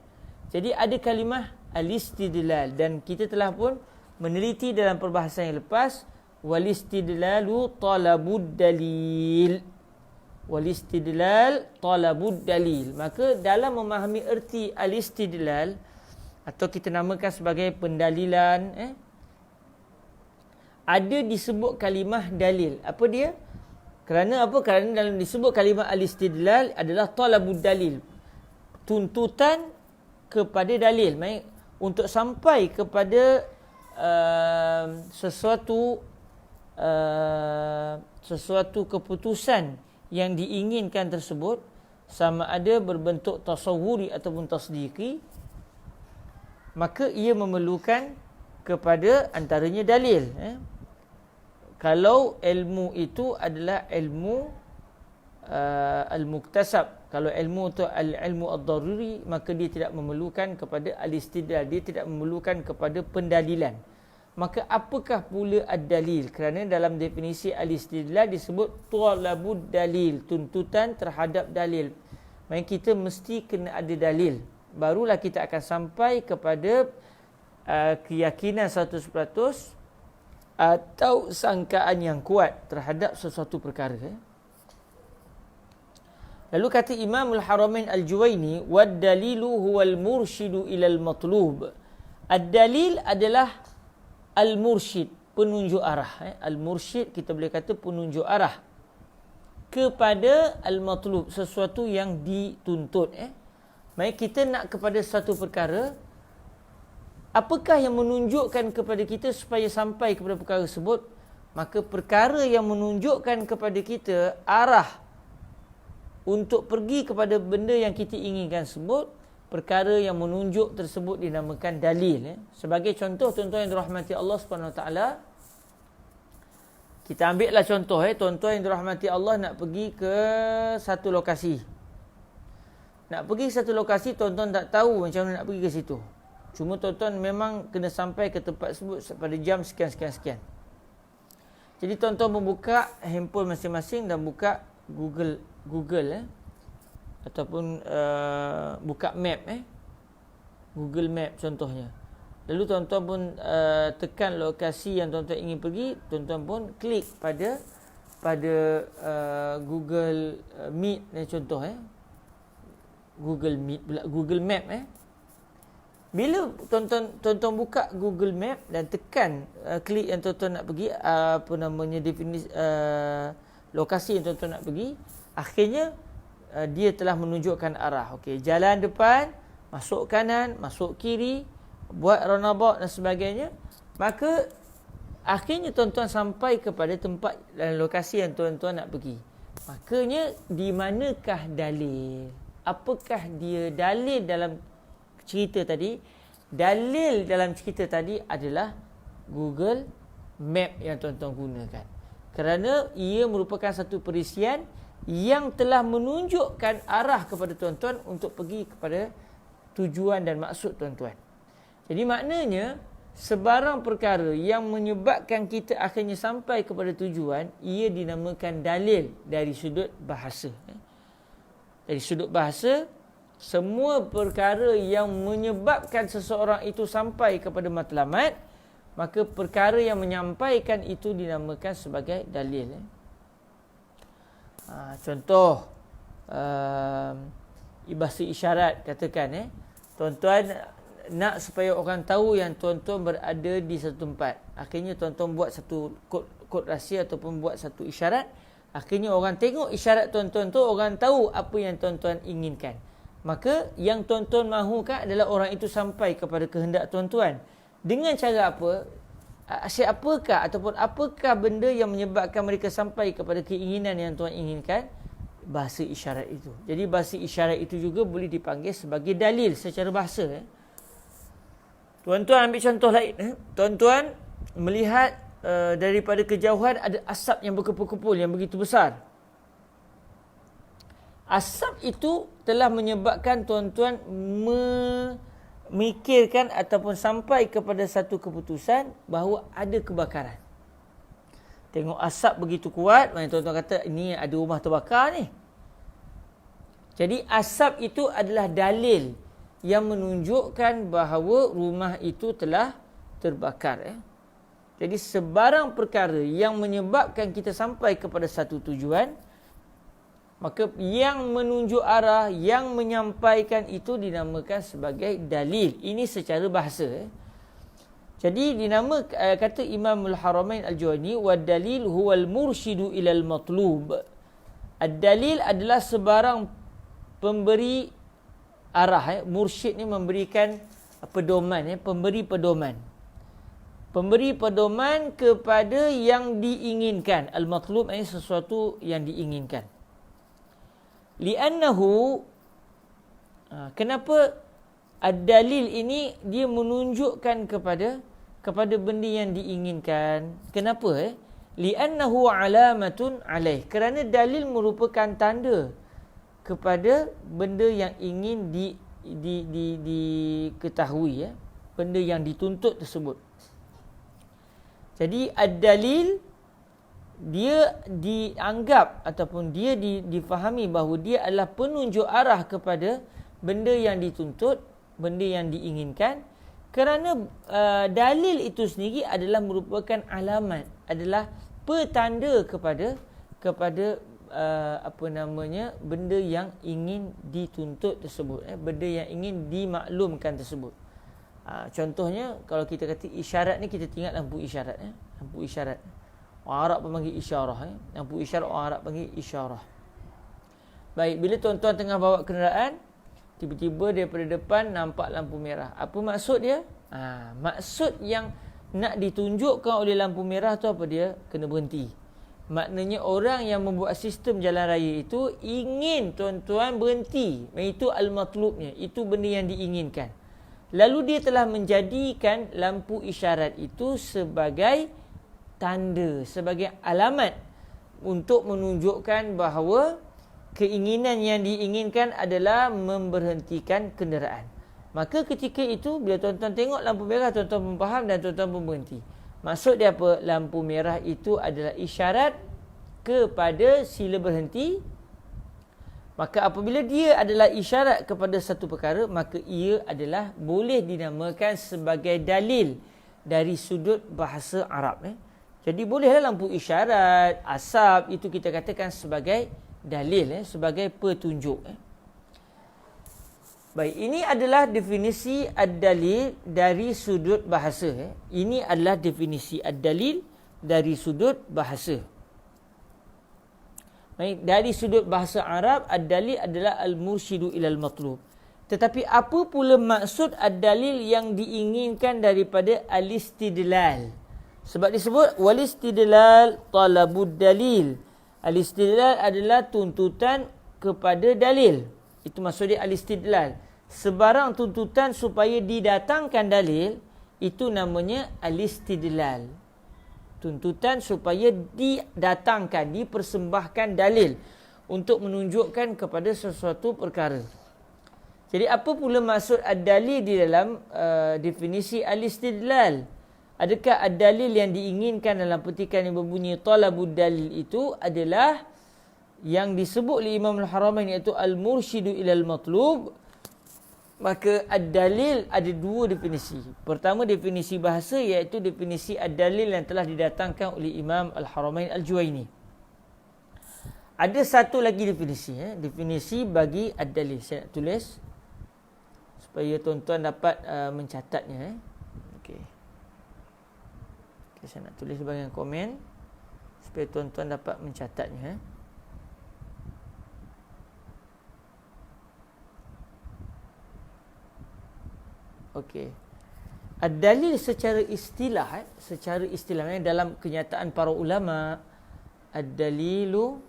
Jadi ada kalimah al-istidlal, dan kita telah pun meneliti dalam perbahasan yang lepas, wal istidlalu talabud dalil. Wal istidlal talabud dalil. Maka dalam memahami erti al-istidlal, atau kita namakan sebagai pendalilan, ada disebut kalimah dalil. Apa dia? Kerana apa? Kerana dalam disebut kalimah al-istidlal adalah talabud dalil, tuntutan kepada dalil. Maksudnya untuk sampai kepada sesuatu keputusan yang diinginkan tersebut, sama ada berbentuk tasawuri ataupun tasdiki, maka ia memerlukan kepada antaranya dalil. Kalau ilmu itu adalah ilmu al-muktasab, kalau ilmu itu al-ilmu ad-daruri, maka dia tidak memerlukan kepada al-istidlal, dia tidak memerlukan kepada pendalilan. Maka apakah pula ad-dalil? Kerana dalam definisi al-istidlal disebut talabud dalil, tuntutan terhadap dalil. Maksudnya kita mesti kena ada dalil, barulah kita akan sampai kepada keyakinan 100% atau sangkaan yang kuat terhadap sesuatu perkara. Lalu kata Imamul Haramain Al-Juwaini, wad-dalilu huwal mursyidu ilal matlub. Ad-dalil adalah al-mursyid, penunjuk arah. Al-mursyid kita boleh kata penunjuk arah kepada al-matlub, sesuatu yang dituntut. Maksudnya kita nak kepada satu perkara, apakah yang menunjukkan kepada kita supaya sampai kepada perkara tersebut? Maka perkara yang menunjukkan kepada kita arah untuk pergi kepada benda yang kita inginkan tersebut, perkara yang menunjuk tersebut dinamakan dalil. Sebagai contoh, tuan-tuan yang dirahmati Allah Subhanahu Wa Taala, kita ambillah contoh, tuan-tuan yang dirahmati Allah nak pergi ke satu lokasi. Nak pergi ke satu lokasi, tuan-tuan tak tahu macam mana nak pergi ke situ. Cuma tuan-tuan memang kena sampai ke tempat tersebut pada jam sekian. Jadi tuan-tuan membuka handphone masing-masing dan buka Google ataupun buka map, Google Map contohnya. Lalu tuan-tuan pun tekan lokasi yang tuan-tuan ingin pergi, tuan-tuan pun klik pada Google Meet contoh, Google Meet pula, Google Map. Bila tuan-tuan buka Google Map dan tekan klik yang tuan-tuan nak pergi, definisi lokasi yang tuan-tuan nak pergi, akhirnya dia telah menunjukkan arah. Okey, jalan depan masuk kanan, masuk kiri, buat roundabout dan sebagainya, maka akhirnya tuan-tuan sampai kepada tempat dan lokasi yang tuan-tuan nak pergi. Makanya di manakah dalil? Apakah dia dalil dalam cerita tadi? Dalil dalam cerita tadi adalah Google Map yang tuan-tuan gunakan. Kerana ia merupakan satu perisian yang telah menunjukkan arah kepada tuan-tuan untuk pergi kepada tujuan dan maksud tuan-tuan. Jadi maknanya, sebarang perkara yang menyebabkan kita akhirnya sampai kepada tujuan, ia dinamakan dalil dari sudut bahasa. Dari sudut bahasa, semua perkara yang menyebabkan seseorang itu sampai kepada matlamat, maka perkara yang menyampaikan itu dinamakan sebagai dalil. Contoh, bahasa isyarat katakan, tuan-tuan nak supaya orang tahu yang tuan-tuan berada di satu tempat. Akhirnya tuan-tuan buat satu kod rahsia ataupun buat satu isyarat. Akhirnya orang tengok isyarat tuan-tuan tu, orang tahu apa yang tuan-tuan inginkan. Maka yang tuan-tuan mahukan adalah orang itu sampai kepada kehendak tuan-tuan. Dengan cara apa? Siapakah ataupun apakah benda yang menyebabkan mereka sampai kepada keinginan yang tuan inginkan? Bahasa isyarat itu. Jadi bahasa isyarat itu juga boleh dipanggil sebagai dalil secara bahasa. Tuan-tuan ambil contoh lain. Tuan-tuan melihat daripada kejauhan ada asap yang berkepul-kepul yang begitu besar. Asap itu telah menyebabkan tuan-tuan memikirkan ataupun sampai kepada satu keputusan bahawa ada kebakaran. Tengok asap begitu kuat, tuan-tuan kata ini ada rumah terbakar ni. Jadi asap itu adalah dalil yang menunjukkan bahawa rumah itu telah terbakar. Jadi sebarang perkara yang menyebabkan kita sampai kepada satu tujuan, maka yang menunjuk arah, yang menyampaikan itu dinamakan sebagai dalil. Ini secara bahasa. Jadi kata Imam Al-Haramain Al-Juwayni, wad-dalil huwal mursyidu ilal matlub. Ad-dalil adalah sebarang pemberi arah. Mursyid ni memberikan pedoman, pemberi pedoman. Pemberi pedoman kepada yang diinginkan. Al-matlub ini sesuatu yang diinginkan. Li'annahu, kenapa ad-dalil ini dia menunjukkan kepada benda yang diinginkan? Kenapa? Li'annahu alamatun alaih. Kerana dalil merupakan tanda kepada benda yang ingin diketahui, benda yang dituntut tersebut. Jadi ad-dalil dia dianggap ataupun dia difahami bahawa dia adalah penunjuk arah kepada benda yang dituntut, benda yang diinginkan, kerana dalil itu sendiri adalah merupakan alamat, adalah petanda kepada benda yang ingin dituntut tersebut, benda yang ingin dimaklumkan tersebut. Contohnya kalau kita kata isyarat ni, kita ingat lampu isyarat. Lampu isyarat, orang Arab pun panggil isyarah. Lampu isyarat orang Arab panggil isyarah. Baik, bila tuan-tuan tengah bawa kenderaan, tiba-tiba daripada depan nampak lampu merah. Apa maksud dia? Maksud yang nak ditunjukkan oleh lampu merah tu apa dia? Kena berhenti. Maknanya orang yang membuat sistem jalan raya itu ingin tuan-tuan berhenti. Itu al-matlubnya. Itu benda yang diinginkan. Lalu dia telah menjadikan lampu isyarat itu sebagai tanda, sebagai alamat untuk menunjukkan bahawa keinginan yang diinginkan adalah memberhentikan kenderaan. Maka ketika itu, bila tuan-tuan tengok lampu merah, tuan-tuan pun faham dan tuan-tuan pun berhenti. Maksud dia apa? Lampu merah itu adalah isyarat kepada sila berhenti. Maka apabila dia adalah isyarat kepada satu perkara, maka ia adalah boleh dinamakan sebagai dalil dari sudut bahasa Arab. Jadi bolehlah lampu isyarat, asap, itu kita katakan sebagai dalil, sebagai petunjuk. Baik, ini adalah definisi ad-dalil dari sudut bahasa. Ini adalah definisi ad-dalil dari sudut bahasa. Baik, dari sudut bahasa Arab, ad-dalil adalah al-mursyidu ilal matlub. Tetapi apa pula maksud ad-dalil yang diinginkan daripada al-istidlal? Sebab disebut wal-istidlal talabud dalil. Al-istidlal adalah tuntutan kepada dalil. Itu maksud dia al-istidlal. Sebarang tuntutan supaya didatangkan dalil, itu namanya al-istidlal. Tuntutan supaya didatangkan, dipersembahkan dalil untuk menunjukkan kepada sesuatu perkara. Jadi apa pula maksud ad-dalil di dalam definisi al-istidlal? Adakah ad-dalil yang diinginkan dalam petikan yang berbunyi talabud dalil itu adalah yang disebut oleh Imam Al-Haramain, iaitu al-mursyidu ilal matlub? Maka ad-dalil ada dua definisi. Pertama, definisi bahasa, iaitu definisi ad-dalil yang telah didatangkan oleh Imam Al-Haramain Al-Juwaini. Ada satu lagi definisi, definisi bagi ad-dalil. Saya nak tulis supaya tuan-tuan dapat mencatatnya. Okey. Okay, saya nak tulis bahagian komen supaya tuan-tuan dapat mencatatnya. Okey. Ad-dalil secara istilah, dalam kenyataan para ulama, ad-dalil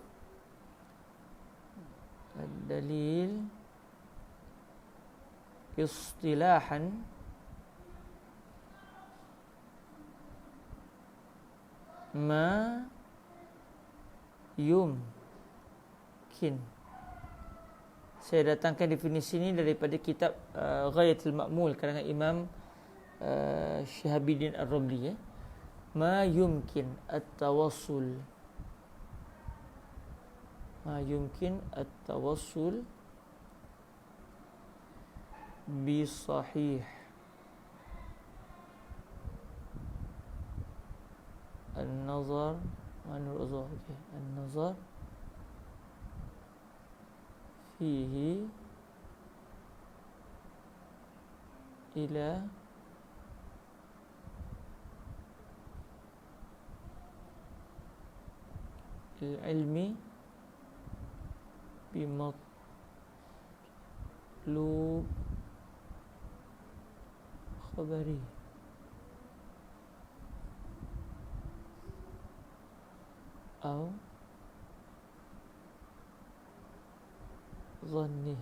istilahan ma yumkin. Saya datangkan definisi ini daripada kitab Ghayatul Ma'mul karangan Imam Syihabuddin Ar-Ramli. Ma yumkin at-tawassul. Ma yumkin at-tawassul bi sahih an-nazar an-nazar fihi ila al-ilmi bi matlub khabari atau zannih.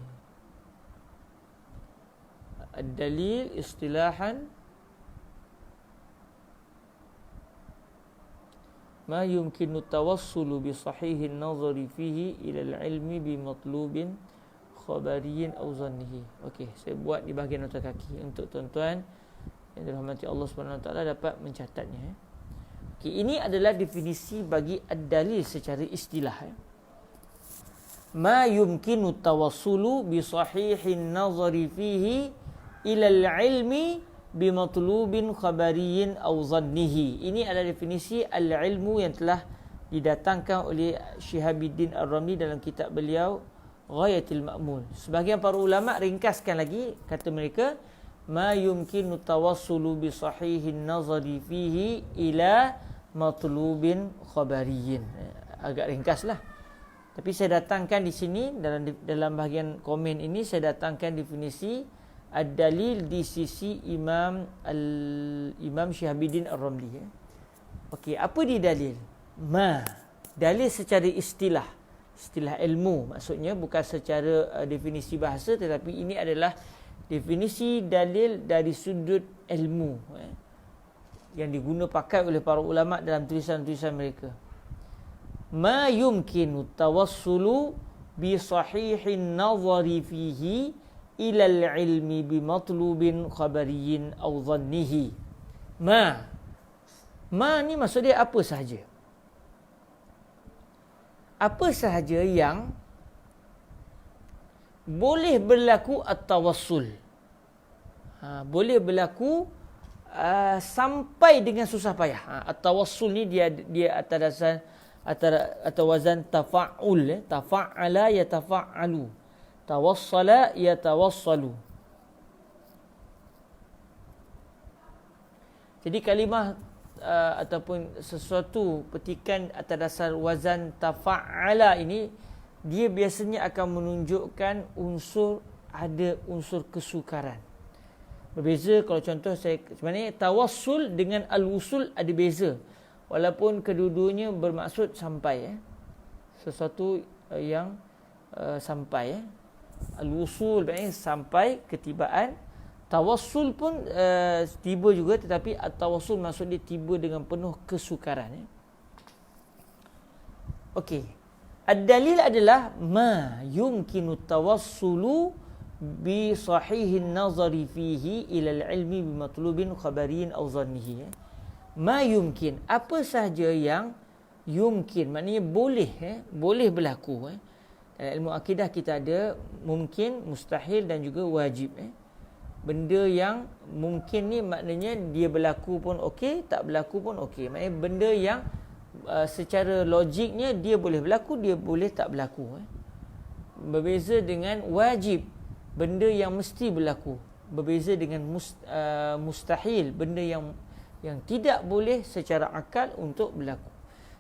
Ad-dalil istilahan ma yumkinu tawassulu bi sahihin nazari fihi ila al-ilmi bi matlubin khabariyin aw zannihi. Okey, saya buat di bahagian nota kaki untuk tuan-tuan yang dirahmati Allah Subhanahu Wa Taala dapat mencatatnya. Okey, ini adalah definisi bagi ad-dalil secara istilah. Ma yumkinu tawassulu bi sahihin nazari fihi ila al-ilmi bi matlubin khabariyin aw zannihi. Ini adalah definisi al-ilmu yang telah didatangkan oleh Syihabuddin Ar-Ramli dalam kitab beliau Ghayatul Ma'mul. Sebahagian para ulama ringkaskan lagi, kata mereka ma yumkinu tawassulu bi sahihin nazari fihi ila matlubin khabariyin. Agak ringkaslah. Tapi saya datangkan di sini dalam bahagian komen ini, saya datangkan definisi ad-dalil di sisi Imam Syihabuddin Ar-Ramli. Okey, apa di dalil? Dalil secara istilah ilmu, maksudnya bukan secara definisi bahasa, tetapi ini adalah definisi dalil dari sudut ilmu yang diguna pakai oleh para ulama dalam tulisan-tulisan mereka. Ma yumkinu tawassulu bi sahihin nazari fihi ila al-ilmi bi matlubin khabariyin aw dhannihi. Ma ni maksud dia apa sahaja? Apa sahaja yang boleh berlaku at-tawassul. Boleh berlaku sampai dengan susah payah. At-tawassul ni dia atas dasar atau wazan tafa'ul. Tafa'ala yatafa'alu. Tawassala yatawassalu. Jadi kalimah ataupun sesuatu petikan atas dasar wazan tafa'ala ini, dia biasanya akan menunjukkan unsur ada unsur kesukaran. Berbeza kalau contoh saya sebenarnya tawassul dengan al-wusul ada beza. Walaupun kedua-duanya bermaksud sampai sesuatu yang sampai al-wusul maknanya sampai ketibaan. Tawassul pun tiba juga, tetapi at-tawassul maksud dia tiba dengan penuh kesukaran. Okey. Ad-dalil adalah ma yumkinu tawassulu bi sahihin nazari fihi ila al-ilmi bi matlubin khabariyin aw zannihi. Ma yumkin, apa sahaja yang yumkin maknanya boleh boleh berlaku. Dalam ilmu akidah kita ada mungkin, mustahil dan juga wajib. Benda yang mungkin ni maknanya dia berlaku pun okey, tak berlaku pun okey. Maknanya benda yang secara logiknya dia boleh berlaku, dia boleh tak berlaku. Berbeza dengan wajib, benda yang mesti berlaku. Berbeza dengan mustahil, benda yang tidak boleh secara akal untuk berlaku.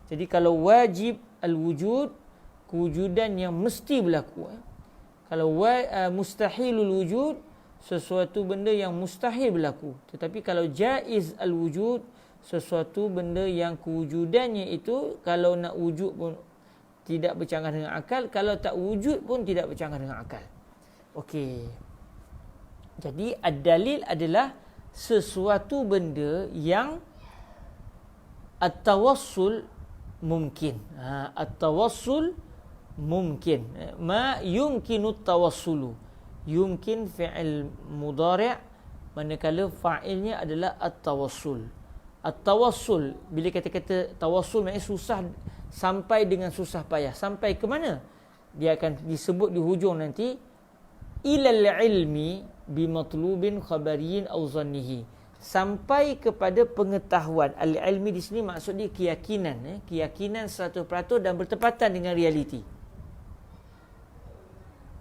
Jadi kalau wajib al-wujud, kewujudan yang mesti berlaku. Kalau mustahilul wujud, sesuatu benda yang mustahil berlaku. Tetapi kalau jaiz al-wujud, sesuatu benda yang kewujudannya itu kalau nak wujud pun tidak bercanggah dengan akal, kalau tak wujud pun tidak bercanggah dengan akal. Okey. Jadi ad-dalil adalah sesuatu benda yang at-tawassul mungkin. At-tawassul mungkin. Ma yumkinu at-tawassulu. Yumkin fi'il mudhari' manakala fa'ilnya adalah at-tawassul. At-tawassul, bila kata-kata tawassul maknanya susah, sampai dengan susah payah. Sampai ke mana? Dia akan disebut di hujung nanti ilal ilmi bimatlubin khabariyin aw zannihi. Sampai kepada pengetahuan. Al-ilmi di sini maksud dia keyakinan, keyakinan 100% dan bertepatan dengan realiti.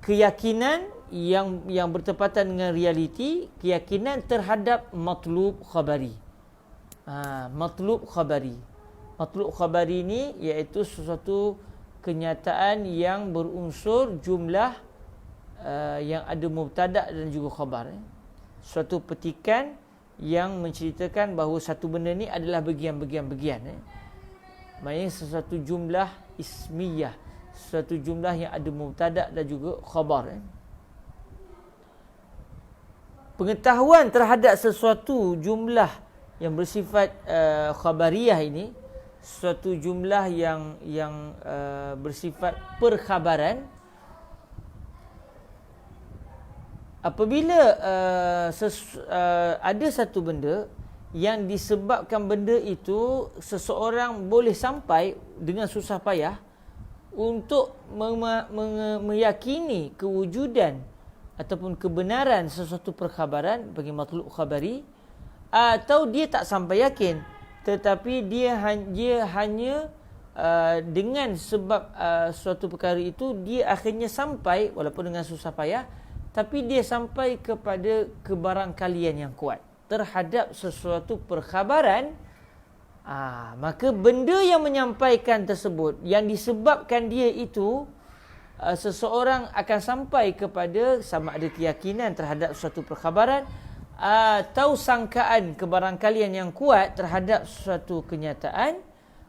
Keyakinan yang bertepatan dengan realiti, keyakinan terhadap matlub khabari. Matlub khabari. Matlub khabari ni iaitu sesuatu kenyataan yang berunsur jumlah yang ada mubtada' dan juga khabar. Suatu petikan yang menceritakan bahawa satu benda ni adalah bagian-bagian. Maksudnya sesuatu jumlah ismiyah, sesuatu jumlah yang ada mubtada' dan juga khabar. Pengetahuan terhadap sesuatu jumlah yang bersifat khabariyah ini, suatu jumlah yang bersifat perkhabaran, apabila ada satu benda yang disebabkan benda itu seseorang boleh sampai dengan susah payah untuk meyakini kewujudan ataupun kebenaran sesuatu perkhabaran bagi matlub khabari, atau dia tak sampai yakin tetapi dia hanya dengan sebab suatu perkara itu dia akhirnya sampai walaupun dengan susah payah, tapi dia sampai kepada kebarangkalian yang kuat terhadap sesuatu perkhabaran. Maka benda yang menyampaikan tersebut, yang disebabkan dia itu seseorang akan sampai kepada sama ada keyakinan terhadap suatu perkhabaran atau sangkaan kebarangkalian yang kuat terhadap suatu kenyataan,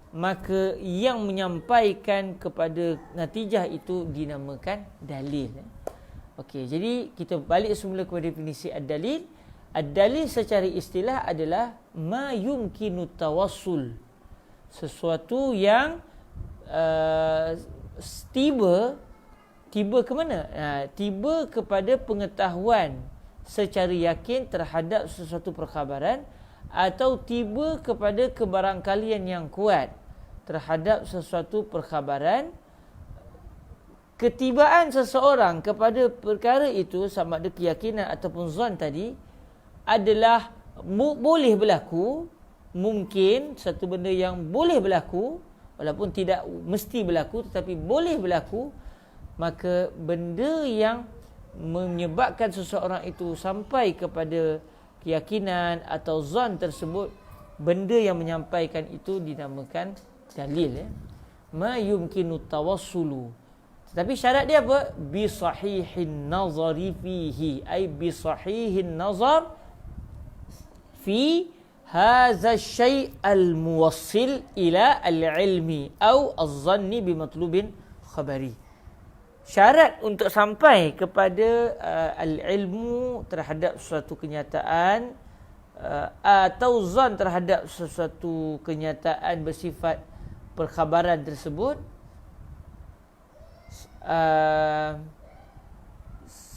maka yang menyampaikan kepada natijah itu dinamakan dalil. Okey, jadi kita balik semula kepada definisi ad-dalil. Ad-dalil secara istilah adalah ma yumkinu tawassul, sesuatu yang tiba ke mana? Tiba kepada pengetahuan secara yakin terhadap sesuatu perkhabaran, atau tiba kepada kebarangkalian yang kuat terhadap sesuatu perkhabaran. Ketibaan seseorang kepada perkara itu, sama ada keyakinan ataupun zon tadi, adalah boleh berlaku, mungkin satu benda yang boleh berlaku walaupun tidak mesti berlaku tetapi boleh berlaku. Maka benda yang menyebabkan seseorang itu sampai kepada keyakinan atau zon tersebut, benda yang menyampaikan itu dinamakan dalil. Ma yumkinu tawassulu, Tapi syarat dia apa? Bi sahihin nazari fihi, ai bi sahihin nazar fi hadha syai' al-muwassil ila al-ilmi atau az-zanni bi matlubin khabari. Syarat untuk sampai kepada al-ilmu terhadap suatu kenyataan atau zan terhadap sesuatu kenyataan bersifat perkhabaran tersebut,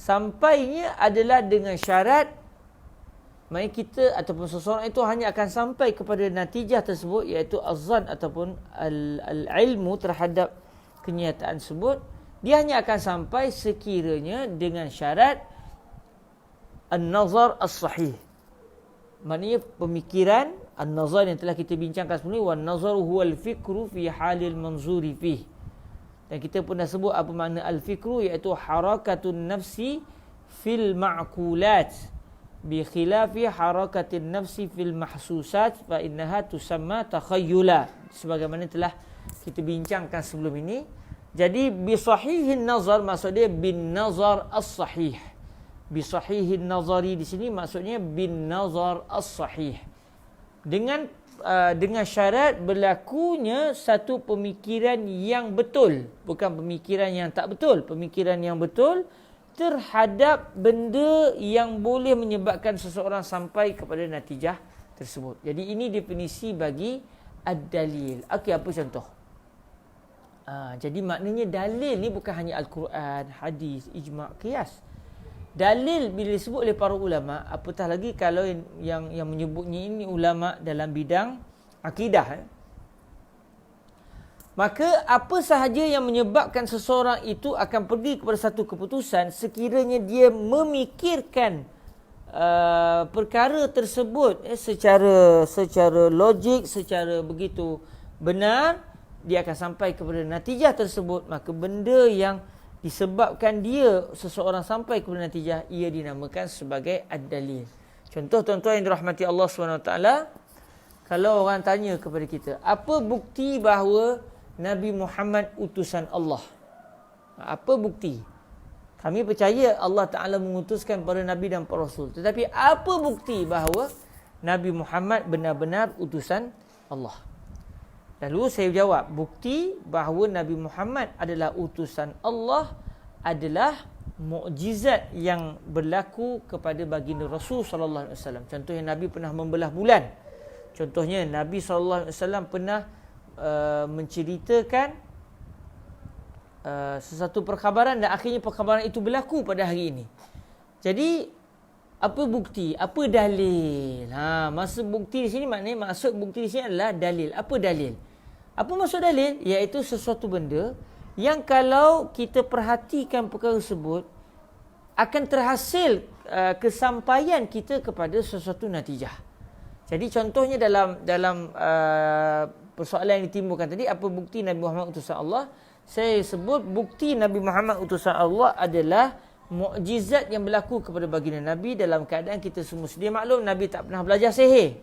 sampainya adalah dengan syarat maknanya kita ataupun seseorang itu hanya akan sampai kepada natijah tersebut, iaitu az-zan ataupun al-ilmu terhadap kenyataan tersebut, dia hanya akan sampai sekiranya dengan syarat an-nazar as-sahih. Maknanya pemikiran an-nazar yang telah kita bincangkan sebelum ni, wan nazaru huwal fikru fi halil manzuri fih. Dan kita pun dah sebut apa makna al-fikru, iaitu harakatun nafsi fil ma'kulat bi khilafi harakatin nafsi fil mahsusat fa innaha tusamma takhayyula, sebagaimana telah kita bincangkan sebelum ini. Jadi bi sahihin nazar maksud dia bin nazar as-sahih. Bi sahihin nazari di sini maksudnya bin nazar as-sahih. Dengan syarat berlakunya satu pemikiran yang betul, bukan pemikiran yang tak betul, pemikiran yang betul terhadap benda yang boleh menyebabkan seseorang sampai kepada natijah tersebut. Jadi ini definisi bagi ad-dalil. Okey, apa contoh? Jadi maknanya dalil ni bukan hanya Al-Quran, hadis, ijma', qiyas. Dalil bila disebut oleh para ulama, apatah lagi kalau yang menyebutnya ini ulama dalam bidang akidah, maka apa sahaja yang menyebabkan seseorang itu akan pergi kepada satu keputusan, sekiranya dia memikirkan perkara tersebut secara logik, secara begitu benar, dia akan sampai kepada natijah tersebut, maka benda yang disebabkan dia seseorang sampai kepada natijah, ia dinamakan sebagai ad-dalil. Contoh tuan-tuan yang dirahmati Allah SWT, kalau orang tanya kepada kita, apa bukti bahawa Nabi Muhammad utusan Allah? Apa bukti? Kami percaya Allah Ta'ala mengutuskan para Nabi dan para Rasul. Tetapi apa bukti bahawa Nabi Muhammad benar-benar utusan Allah? Lalu saya jawab, bukti bahawa Nabi Muhammad adalah utusan Allah adalah mukjizat yang berlaku kepada baginda Rasul sallallahu alaihi wasallam. Contohnya Nabi pernah membelah bulan. Contohnya Nabi sallallahu alaihi wasallam pernah menceritakan sesuatu perkhabaran dan akhirnya perkhabaran itu berlaku pada hari ini. Jadi apa bukti? Apa dalil? Maksud bukti di sini maknanya maksud bukti di sini adalah dalil. Apa dalil? Apa maksud dalil? Iaitu sesuatu benda yang kalau kita perhatikan perkara tersebut akan terhasil kesampaian kita kepada sesuatu natijah. Jadi contohnya dalam persoalan yang ditimbulkan tadi, apa bukti Nabi Muhammad utusan Allah? Saya sebut bukti Nabi Muhammad utusan Allah adalah mukjizat yang berlaku kepada baginda Nabi dalam keadaan kita semua sedia maklum Nabi tak pernah belajar sihir.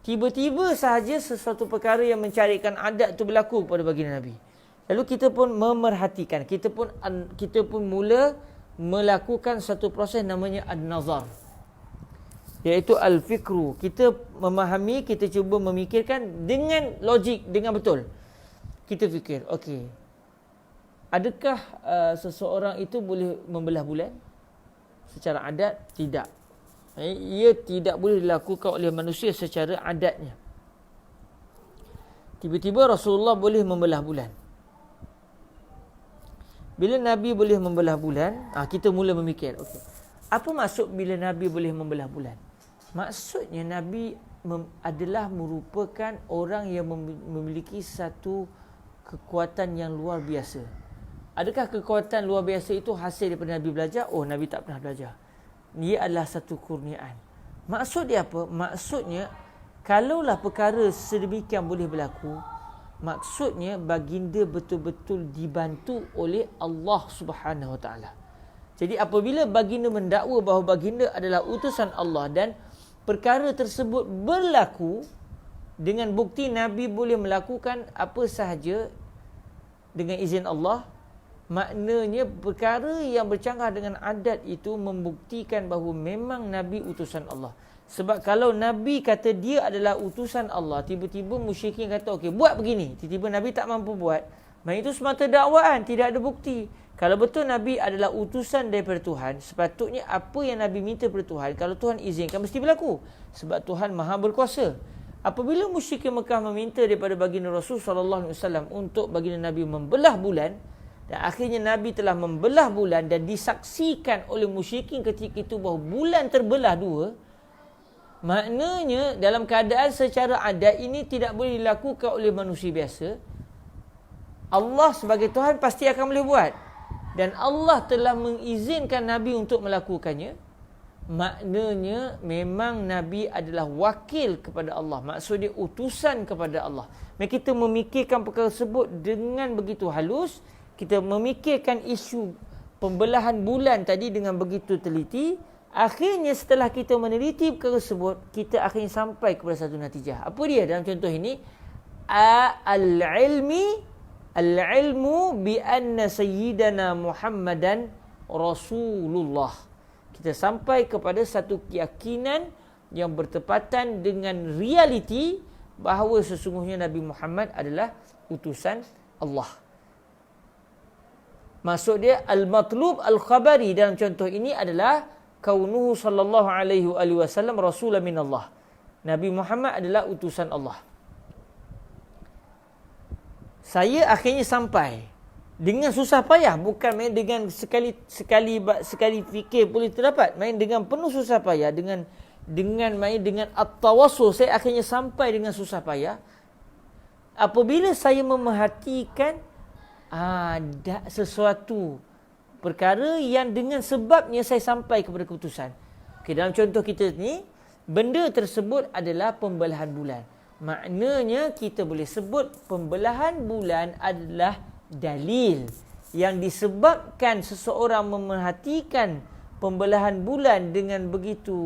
Tiba-tiba sahaja sesuatu perkara yang mencarikan adat itu berlaku kepada baginda Nabi. Lalu kita pun memerhatikan, kita pun mula melakukan satu proses namanya an-nazar, iaitu al-fikru. Kita memahami, kita cuba memikirkan dengan logik, dengan betul. Kita fikir, okey, adakah seseorang itu boleh membelah bulan? Secara adat, tidak. Ia tidak boleh dilakukan oleh manusia secara adatnya. Tiba-tiba Rasulullah boleh membelah bulan. Bila Nabi boleh membelah bulan, kita mula memikir, okey, apa maksud bila Nabi boleh membelah bulan? Maksudnya Nabi adalah merupakan orang yang memiliki satu kekuatan yang luar biasa. Adakah kekuatan luar biasa itu hasil daripada Nabi belajar? Oh, Nabi tak pernah belajar. Ia adalah satu kurniaan. Maksud dia apa? Maksudnya, kalaulah perkara sedemikian boleh berlaku, maksudnya baginda betul-betul dibantu oleh Allah Subhanahu Wa Taala. Jadi apabila baginda mendakwa bahawa baginda adalah utusan Allah dan perkara tersebut berlaku dengan bukti Nabi boleh melakukan apa sahaja dengan izin Allah, Maknanya perkara yang bercanggah dengan adat itu membuktikan bahawa memang Nabi utusan Allah. Sebab kalau Nabi kata dia adalah utusan Allah, tiba-tiba musyrikin kata okey buat begini, tiba-tiba Nabi tak mampu buat, maka itu semata dakwaan, tidak ada bukti. Kalau betul Nabi adalah utusan daripada Tuhan, sepatutnya apa yang Nabi minta kepada Tuhan, kalau Tuhan izinkan mesti berlaku. Sebab Tuhan Maha berkuasa. Apabila musyrikin Mekah meminta daripada baginda Rasul sallallahu alaihi wasallam untuk baginda Nabi membelah bulan, dan akhirnya Nabi telah membelah bulan dan disaksikan oleh musyrikin ketika itu bahawa bulan terbelah dua, maknanya dalam keadaan secara adat ini tidak boleh dilakukan oleh manusia biasa. Allah sebagai Tuhan pasti akan boleh buat. Dan Allah telah mengizinkan Nabi untuk melakukannya. Maknanya memang Nabi adalah wakil kepada Allah. Maksudnya utusan kepada Allah. Kita memikirkan perkara tersebut dengan begitu halus. Kita memikirkan isu pembelahan bulan tadi dengan begitu teliti. Akhirnya setelah kita meneliti perkara tersebut, kita akhirnya sampai kepada satu natijah. Apa dia dalam contoh ini? Al-ilmu bi anna sayyidana Muhammadan Rasulullah. Kita sampai kepada satu keyakinan yang bertepatan dengan realiti bahawa sesungguhnya Nabi Muhammad adalah utusan Allah. Maksud dia al-matlub al-khabari dalam contoh ini adalah kaunuhu sallallahu alaihi wasallam rasulan min Allah. Nabi Muhammad adalah utusan Allah. Saya akhirnya sampai dengan susah payah, bukan main dengan sekali fikir boleh terdapat, main dengan penuh susah payah, dengan at-tawassul, saya akhirnya sampai dengan susah payah. Apabila saya memerhatikan ada sesuatu perkara yang dengan sebabnya saya sampai kepada keputusan. Okay, dalam contoh kita ni, benda tersebut adalah pembelahan bulan. Maknanya kita boleh sebut pembelahan bulan adalah dalil yang disebabkan seseorang memerhatikan pembelahan bulan dengan begitu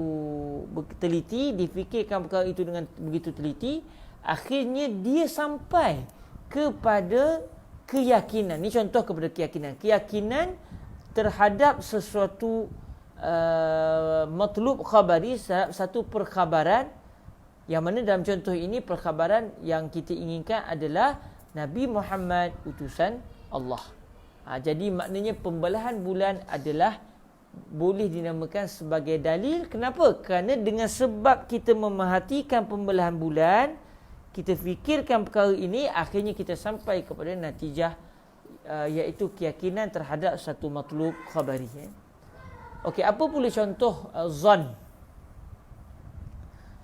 teliti, difikirkan perkara itu dengan begitu teliti, akhirnya dia sampai kepada keyakinan. Ini contoh kepada keyakinan. Keyakinan terhadap sesuatu matlub khabari, satu perkhabaran, yang mana dalam contoh ini perkhabaran yang kita inginkan adalah Nabi Muhammad utusan Allah. Jadi maknanya pembelahan bulan adalah boleh dinamakan sebagai dalil. Kenapa? Kerana dengan sebab kita memerhatikan pembelahan bulan, kita fikirkan perkara ini, akhirnya kita sampai kepada natijah, iaitu keyakinan terhadap satu matlub khabari. Okey, apa pula contoh zan?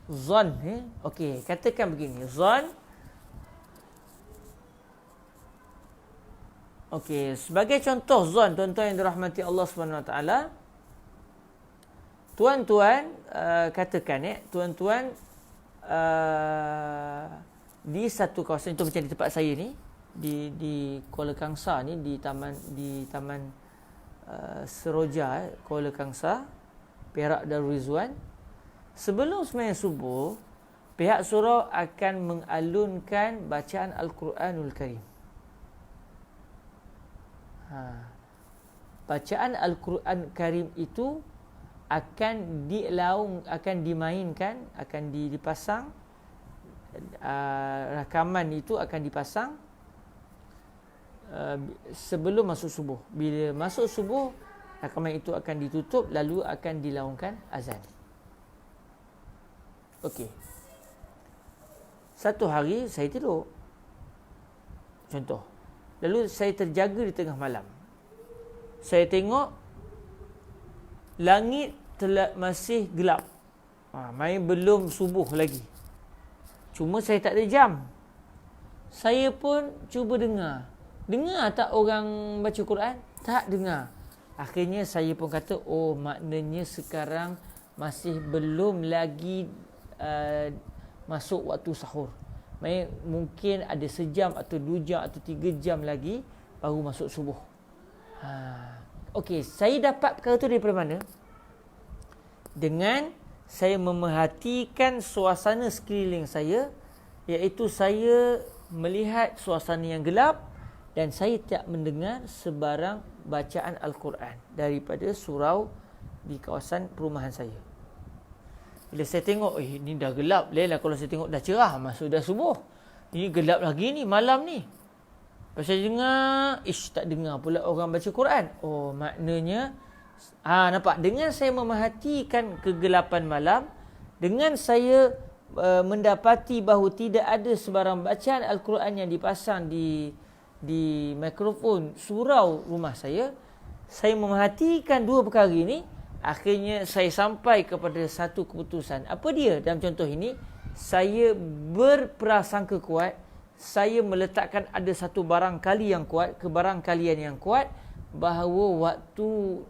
Zan, okey, katakan begini, zan. Okey, sebagai contoh zan, tuan-tuan yang dirahmati Allah Subhanahu Wa Taala, tuan-tuan katakan tuan-tuan di satu kawasan itu, macam di tempat saya ni, di Kuala Kangsar ni, di taman Seroja, Kuala Kangsar, Perak Darul Rizwan. Sebelum sembahyang subuh, pihak surau akan mengalunkan bacaan Al-Quranul Karim. Bacaan Al-Quran Karim itu akan dimainkan, akan dipasang, rakaman itu akan dipasang sebelum masuk subuh. Bila masuk subuh, rakaman itu akan ditutup, lalu akan dilaungkan azan. Okey. Satu hari saya tidur, contoh, lalu saya terjaga di tengah malam. Saya tengok langit masih gelap. Main belum subuh lagi. Cuma saya tak ada jam. Saya pun cuba dengar. Dengar tak orang baca Quran? Tak dengar. Akhirnya saya pun kata, oh maknanya sekarang masih belum lagi masuk waktu sahur. Mungkin ada sejam atau 2 jam atau 3 jam lagi baru masuk subuh. Okey, saya dapat perkara itu daripada mana? Dengan saya memerhatikan suasana sekeliling saya, iaitu saya melihat suasana yang gelap dan saya tak mendengar sebarang bacaan Al-Quran daripada surau di kawasan perumahan saya. Bila saya tengok, ni dah gelap. Lainlah kalau saya tengok dah cerah, masuk dah subuh. Ini gelap lagi ni, malam ni. Lepas saya dengar, tak dengar pula orang baca Quran. Oh, maknanya, nampak? Dengan saya memerhatikan kegelapan malam, dengan saya mendapati bahawa tidak ada sebarang bacaan Al-Quran yang dipasang di mikrofon surau rumah saya memerhatikan dua perkara ini, akhirnya saya sampai kepada satu keputusan. Apa dia? Dalam contoh ini, saya berprasangka kuat, saya meletakkan ada satu barangkali yang kuat, kebarangkalian yang kuat, bahawa waktu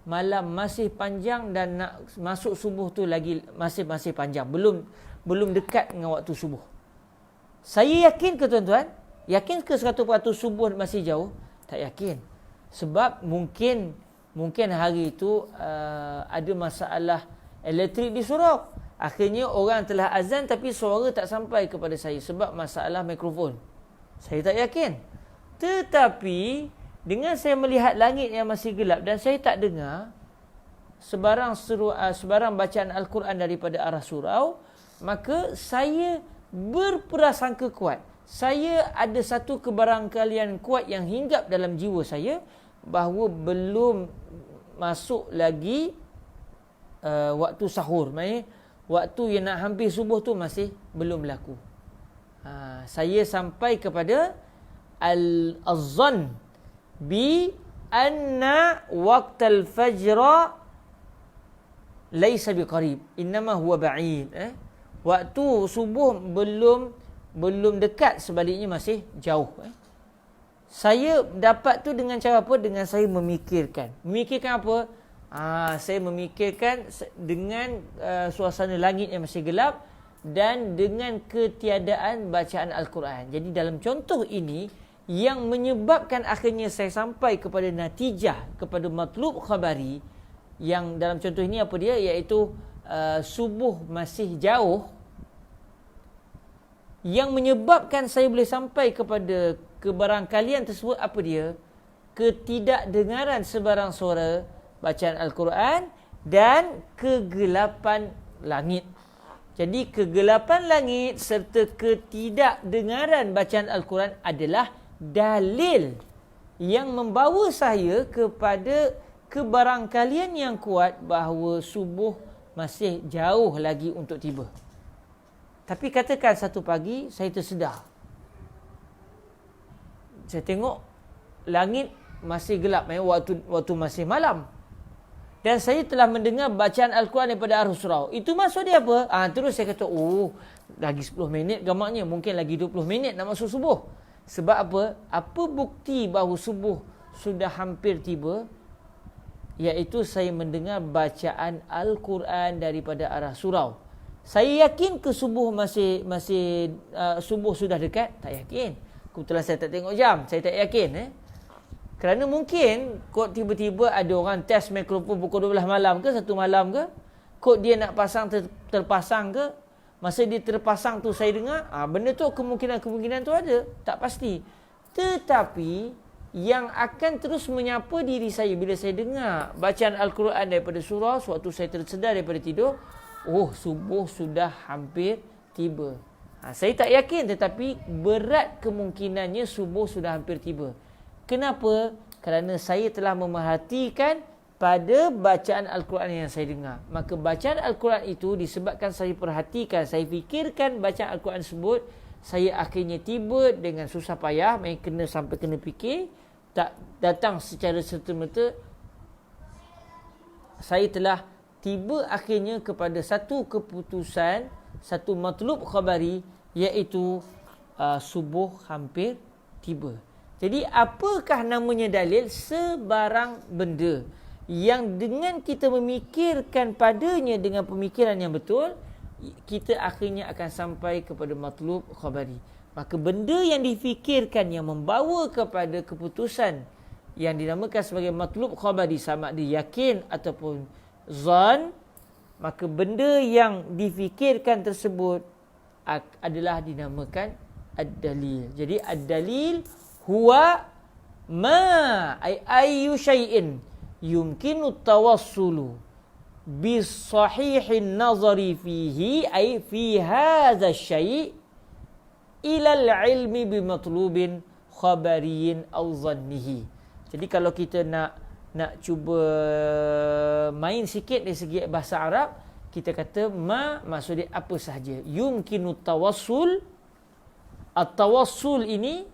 malam masih panjang dan nak masuk subuh tu lagi masih panjang. Belum dekat dengan waktu subuh. Saya yakin ke tuan-tuan? Yakin ke 100% subuh masih jauh? Tak yakin. Sebab mungkin hari itu ada masalah elektrik di surau. Akhirnya orang telah azan tapi suara tak sampai kepada saya sebab masalah mikrofon. Saya tak yakin. Tetapi dengan saya melihat langit yang masih gelap dan saya tak dengar sebarang bacaan Al-Quran daripada arah surau, maka saya berprasangka kuat. Saya ada satu kebarangkalian kuat yang hinggap dalam jiwa saya bahawa belum masuk lagi waktu sahur. Maksudnya waktu yang nak hampir subuh tu masih belum berlaku. Saya sampai kepada al-zan bi anna waqtal fajra laysa biqarib innama huwa ba'id. Waktu subuh belum dekat, sebaliknya masih jauh. Saya dapat tu dengan cara apa? Dengan saya memikirkan. Memikirkan apa? Saya memikirkan dengan suasana langit yang masih gelap dan dengan ketiadaan bacaan Al-Quran. Jadi dalam contoh ini, yang menyebabkan akhirnya saya sampai kepada natijah, kepada matlub khabari, yang dalam contoh ini apa dia? Iaitu subuh masih jauh. Yang menyebabkan saya boleh sampai kepada kebarangkalian tersebut apa dia? Ketidakdengaran sebarang suara bacaan Al-Quran dan kegelapan langit. Jadi kegelapan langit serta ketidakdengaran bacaan Al-Quran adalah dalil yang membawa saya kepada kebarangkalian yang kuat bahawa subuh masih jauh lagi untuk tiba. Tapi katakan satu pagi saya tersedar. Saya tengok langit masih gelap, waktu masih malam. Dan saya telah mendengar bacaan Al-Quran daripada arah surau. Itu maksud dia apa? Terus saya kata, lagi 10 minit gamaknya. Mungkin lagi 20 minit nak masuk subuh. Sebab apa? Apa bukti bahawa subuh sudah hampir tiba? Iaitu saya mendengar bacaan Al-Quran daripada arah surau. Saya yakin ke subuh subuh sudah dekat? Tak yakin. Kebetulan saya tak tengok jam. Saya tak yakin. Kerana mungkin kod tiba-tiba ada orang test mikrofon pukul 12 malam ke 1 malam ke. Kod dia nak pasang terpasang ke. Masa dia terpasang tu saya dengar. Benda tu kemungkinan tu ada. Tak pasti. Tetapi yang akan terus menyapa diri saya bila saya dengar bacaan Al-Quran daripada surau sewaktu saya tersedar daripada tidur. Subuh sudah hampir tiba. Saya tak yakin, tetapi berat kemungkinannya subuh sudah hampir tiba. Kenapa? Kerana saya telah memerhatikan pada bacaan Al-Quran yang saya dengar. Maka bacaan Al-Quran itu disebabkan saya perhatikan, saya fikirkan bacaan Al-Quran tersebut, saya akhirnya tiba dengan susah payah, kena fikir, tak datang secara serta-merta. Saya telah tiba akhirnya kepada satu keputusan, satu matlub khabari, iaitu subuh hampir tiba. Jadi apakah namanya dalil? Sebarang benda yang dengan kita memikirkan padanya dengan pemikiran yang betul, kita akhirnya akan sampai kepada matlub khabari. Maka benda yang difikirkan yang membawa kepada keputusan yang dinamakan sebagai matlub khabari, sama ada yakin ataupun zan, maka benda yang difikirkan tersebut adalah dinamakan ad-dalil. Jadi ad-dalil huwa Ma ay ayyu syai'in yumkinu tawassulu bi sahihin nazari fihi ay fi hadha syai' ila al-ilmi bi matlubin khabariyin aw zannihi. Jadi kalau kita nak cuba main sikit dari segi bahasa Arab, kita kata ma maksud dia apa sahaja. Yumkinu tawassul. At-tawassul ini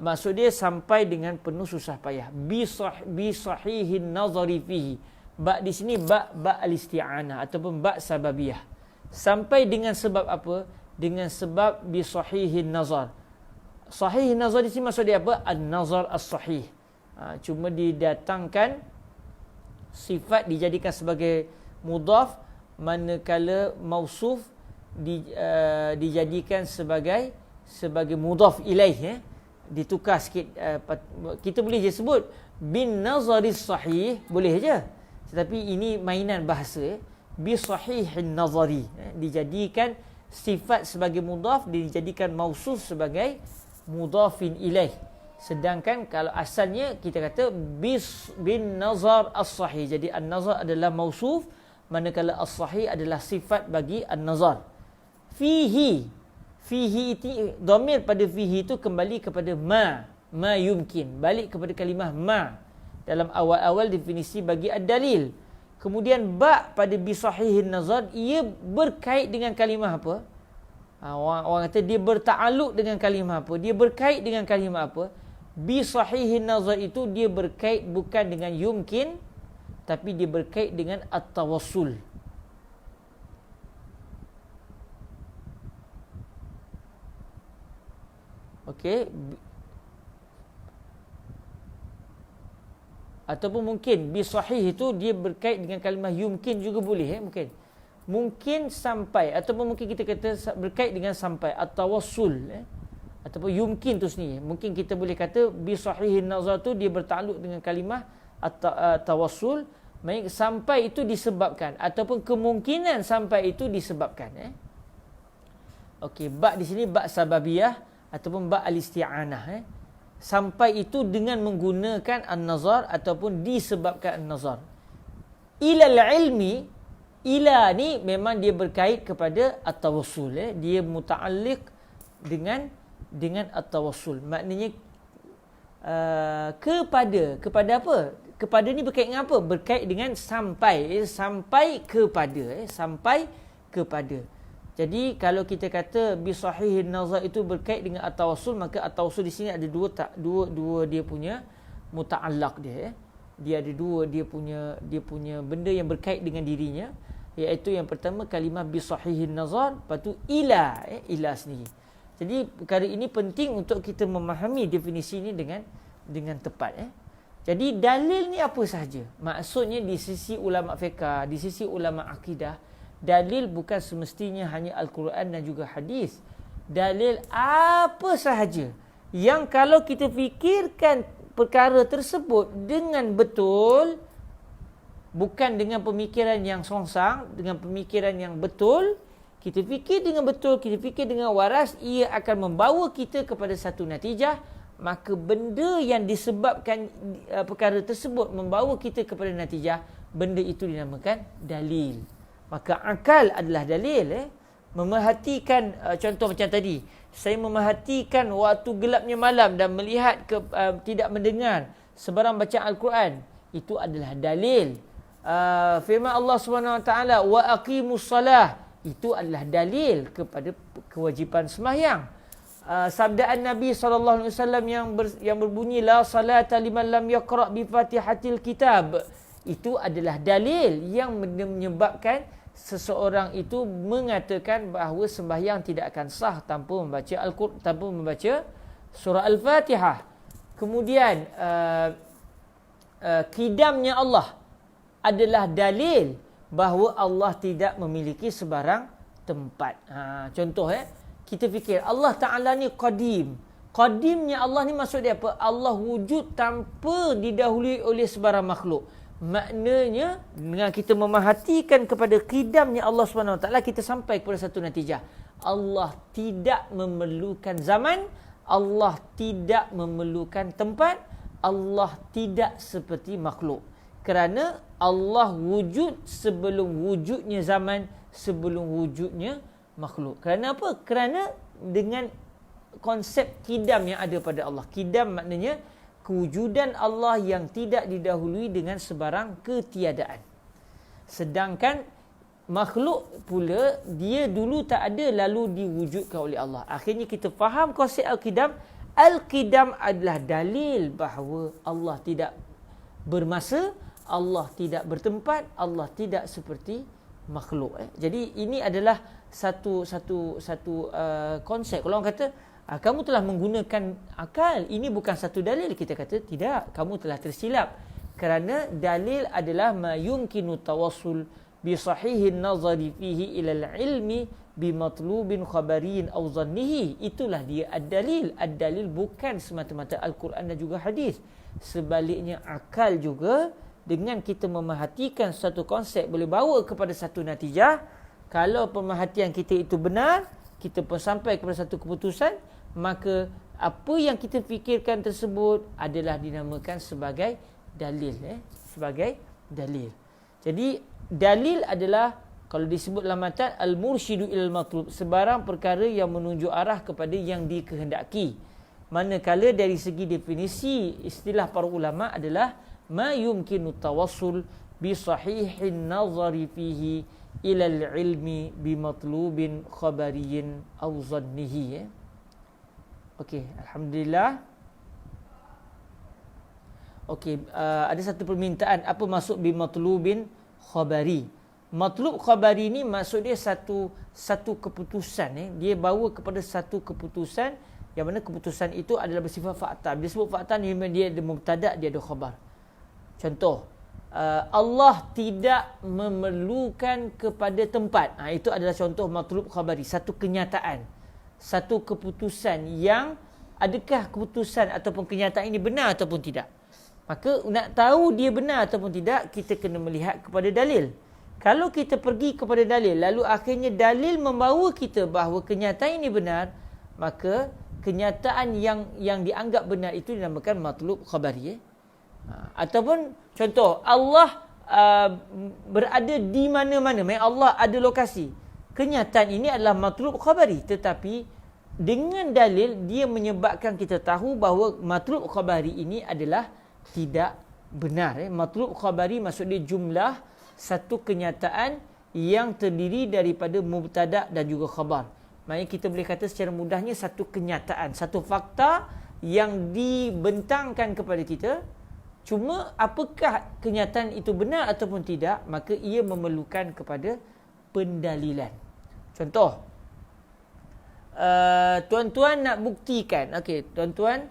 maksud dia sampai dengan penuh susah payah. Bi sahihin nazari fihi. Ba di sini ba al-isti'anah ataupun ba sababiyah. Sampai dengan sebab apa? Dengan sebab bi sahihin nazar. Sahih nazar di sini maksud dia apa? An-nazar as-sahih. Cuma didatangkan sifat dijadikan sebagai mudhaf, manakala mausuf dijadikan sebagai mudhaf ilaih, ditukar sikit. Kita boleh je sebut bin nazaris sahih, boleh je, tetapi ini mainan bahasa. Bi sahihin nazari, dijadikan sifat sebagai mudhaf, dijadikan mausuf sebagai mudhafin ilaih. Sedangkan kalau asalnya kita kata bin nazar as-sahih. Jadi an-nazar adalah mausuf, manakala as-sahih adalah sifat bagi an-nazar. Fihi itu dhamir pada fihi itu kembali kepada ma yumkin, balik kepada kalimah ma dalam awal-awal definisi bagi ad-dalil. Kemudian ba pada bi sahihin nazar, ia berkait dengan kalimah apa? Orang kata dia bertakluk dengan kalimah apa? Dia berkait dengan kalimah apa? Bi sahihin nazar itu dia berkait bukan dengan yumkin, tapi dia berkait dengan at-tawassul. Okey. Ataupun mungkin bi sahih itu dia berkait dengan kalimah yumkin juga boleh, mungkin sampai, ataupun mungkin kita kata berkait dengan sampai at-tawassul, ataupun yumkin tu sendiri. Mungkin kita boleh kata bi sahihin nazar tu dia bertakluk dengan kalimah at-tawassul, maksudnya sampai itu disebabkan, ataupun kemungkinan sampai itu disebabkan. Okey, ba di sini ba sababiyah ataupun ba al-isti'anah. Sampai itu dengan menggunakan an-nazar ataupun disebabkan an-nazar. Ilal ilmi, ila ni memang dia berkait kepada at-tawassul. Dia muta'alliq dengan at-tawassul. Maknanya kepada apa? Kepada ni berkait dengan apa? Berkait dengan sampai. Sampai kepada. Jadi kalau kita kata bi sahihin nazar itu berkait dengan at-tawassul, maka at-tawassul di sini ada dua dia punya muta'allaq dia. Dia ada dua dia punya benda yang berkait dengan dirinya, iaitu yang pertama kalimah bi sahihin nazar, lepas tu ila sendiri. Jadi perkara ini penting untuk kita memahami definisi ini dengan tepat. Jadi dalil ni apa sahaja? Maksudnya di sisi ulama fiqh, di sisi ulama akidah, dalil bukan semestinya hanya Al-Quran dan juga hadis. Dalil apa sahaja yang kalau kita fikirkan perkara tersebut dengan betul, bukan dengan pemikiran yang songsang, dengan pemikiran yang betul, kita fikir dengan betul, kita fikir dengan waras, ia akan membawa kita kepada satu natijah. Maka benda yang disebabkan perkara tersebut membawa kita kepada natijah, benda itu dinamakan dalil. Maka akal adalah dalil. Memerhatikan, contoh macam tadi, saya memerhatikan waktu gelapnya malam dan melihat tidak mendengar sebarang bacaan Al-Quran, itu adalah dalil. Firman Allah SWT, wa aqimus salah, itu adalah dalil kepada kewajipan sembahyang. Sabdaan Nabi SAW yang berbunyi la salata liman lam yaqra' bi fatihatil kitab, itu adalah dalil yang menyebabkan seseorang itu mengatakan bahawa sembahyang tidak akan sah tanpa membaca Al-Quran, tanpa membaca surah Al-Fatihah. Kemudian qidamnya Allah adalah dalil bahawa Allah tidak memiliki sebarang tempat. Contoh kita fikir Allah Ta'ala ni qadim. Qadimnya Allah ni maksud dia apa? Allah wujud tanpa didahului oleh sebarang makhluk. Maknanya dengan kita memerhatikan kepada qidamnya Allah SWT, kita sampai kepada satu natijah. Allah tidak memerlukan zaman, Allah tidak memerlukan tempat, Allah tidak seperti makhluk. Kerana Allah wujud sebelum wujudnya zaman, sebelum wujudnya makhluk. Kerana apa? Kerana dengan konsep kidam yang ada pada Allah. Kidam maknanya kewujudan Allah yang tidak didahului dengan sebarang ketiadaan. Sedangkan makhluk pula, dia dulu tak ada lalu diwujudkan oleh Allah. Akhirnya kita faham konsep Al-Qidam. Al-Qidam adalah dalil bahawa Allah tidak bermasa, Allah tidak bertempat, Allah tidak seperti makhluk. Jadi ini adalah satu konsep. Kalau orang kata, kamu telah menggunakan akal, ini bukan satu dalil. Kita kata, tidak, kamu telah tersilap. Kerana dalil adalah ma yumkinu tawassul bi sahihin nazari fihi ilal ilmi bi matlubin khabariyin aw zannihi. Itulah dia ad-dalil. Ad-dalil bukan semata-mata Al-Quran dan juga hadis. Sebaliknya akal juga, dengan kita memerhatikan satu konsep boleh bawa kepada satu natijah. Kalau pemerhatian kita itu benar, kita pun sampai kepada satu keputusan, maka apa yang kita fikirkan tersebut adalah dinamakan sebagai dalil. Sebagai dalil. Jadi dalil adalah, kalau disebut dalam matan, al-mursyidu ilal matlub, sebarang perkara yang menunjuk arah kepada yang dikehendaki. Manakala dari segi definisi, istilah para ulama adalah ma yumkinu tawassul bi sahihin nazari fihi ilal ilmi bi matlubin khabariyin aw zannihi. Okey, alhamdulillah. Okey, ada satu permintaan, apa maksud bi matlubin khabari? Matlub khabari ni maksud dia satu keputusan. Dia bawa kepada satu keputusan, yang mana keputusan itu adalah bersifat fakta. Bila sebut fakta ni, dia ada mubtada', dia ada khabar. Contoh, Allah tidak memerlukan kepada tempat. Itu adalah contoh matlub khabari, satu kenyataan, satu keputusan yang, adakah keputusan ataupun kenyataan ini benar ataupun tidak. Maka nak tahu dia benar ataupun tidak, kita kena melihat kepada dalil. Kalau kita pergi kepada dalil, lalu akhirnya dalil membawa kita bahawa kenyataan ini benar, maka kenyataan yang dianggap benar itu dinamakan matlub khabari. Ataupun contoh, Allah berada di mana-mana, maksudnya Allah ada lokasi. Kenyataan ini adalah matlub khabari, tetapi dengan dalil dia menyebabkan kita tahu bahawa matlub khabari ini adalah tidak benar. Matlub khabari maksud dia jumlah satu kenyataan yang terdiri daripada mubtada' dan juga khabar. Maksudnya kita boleh kata secara mudahnya satu kenyataan, satu fakta yang dibentangkan kepada kita. Cuma apakah kenyataan itu benar ataupun tidak, maka ia memerlukan kepada pendalilan. Contoh, tuan-tuan nak buktikan, tuan-tuan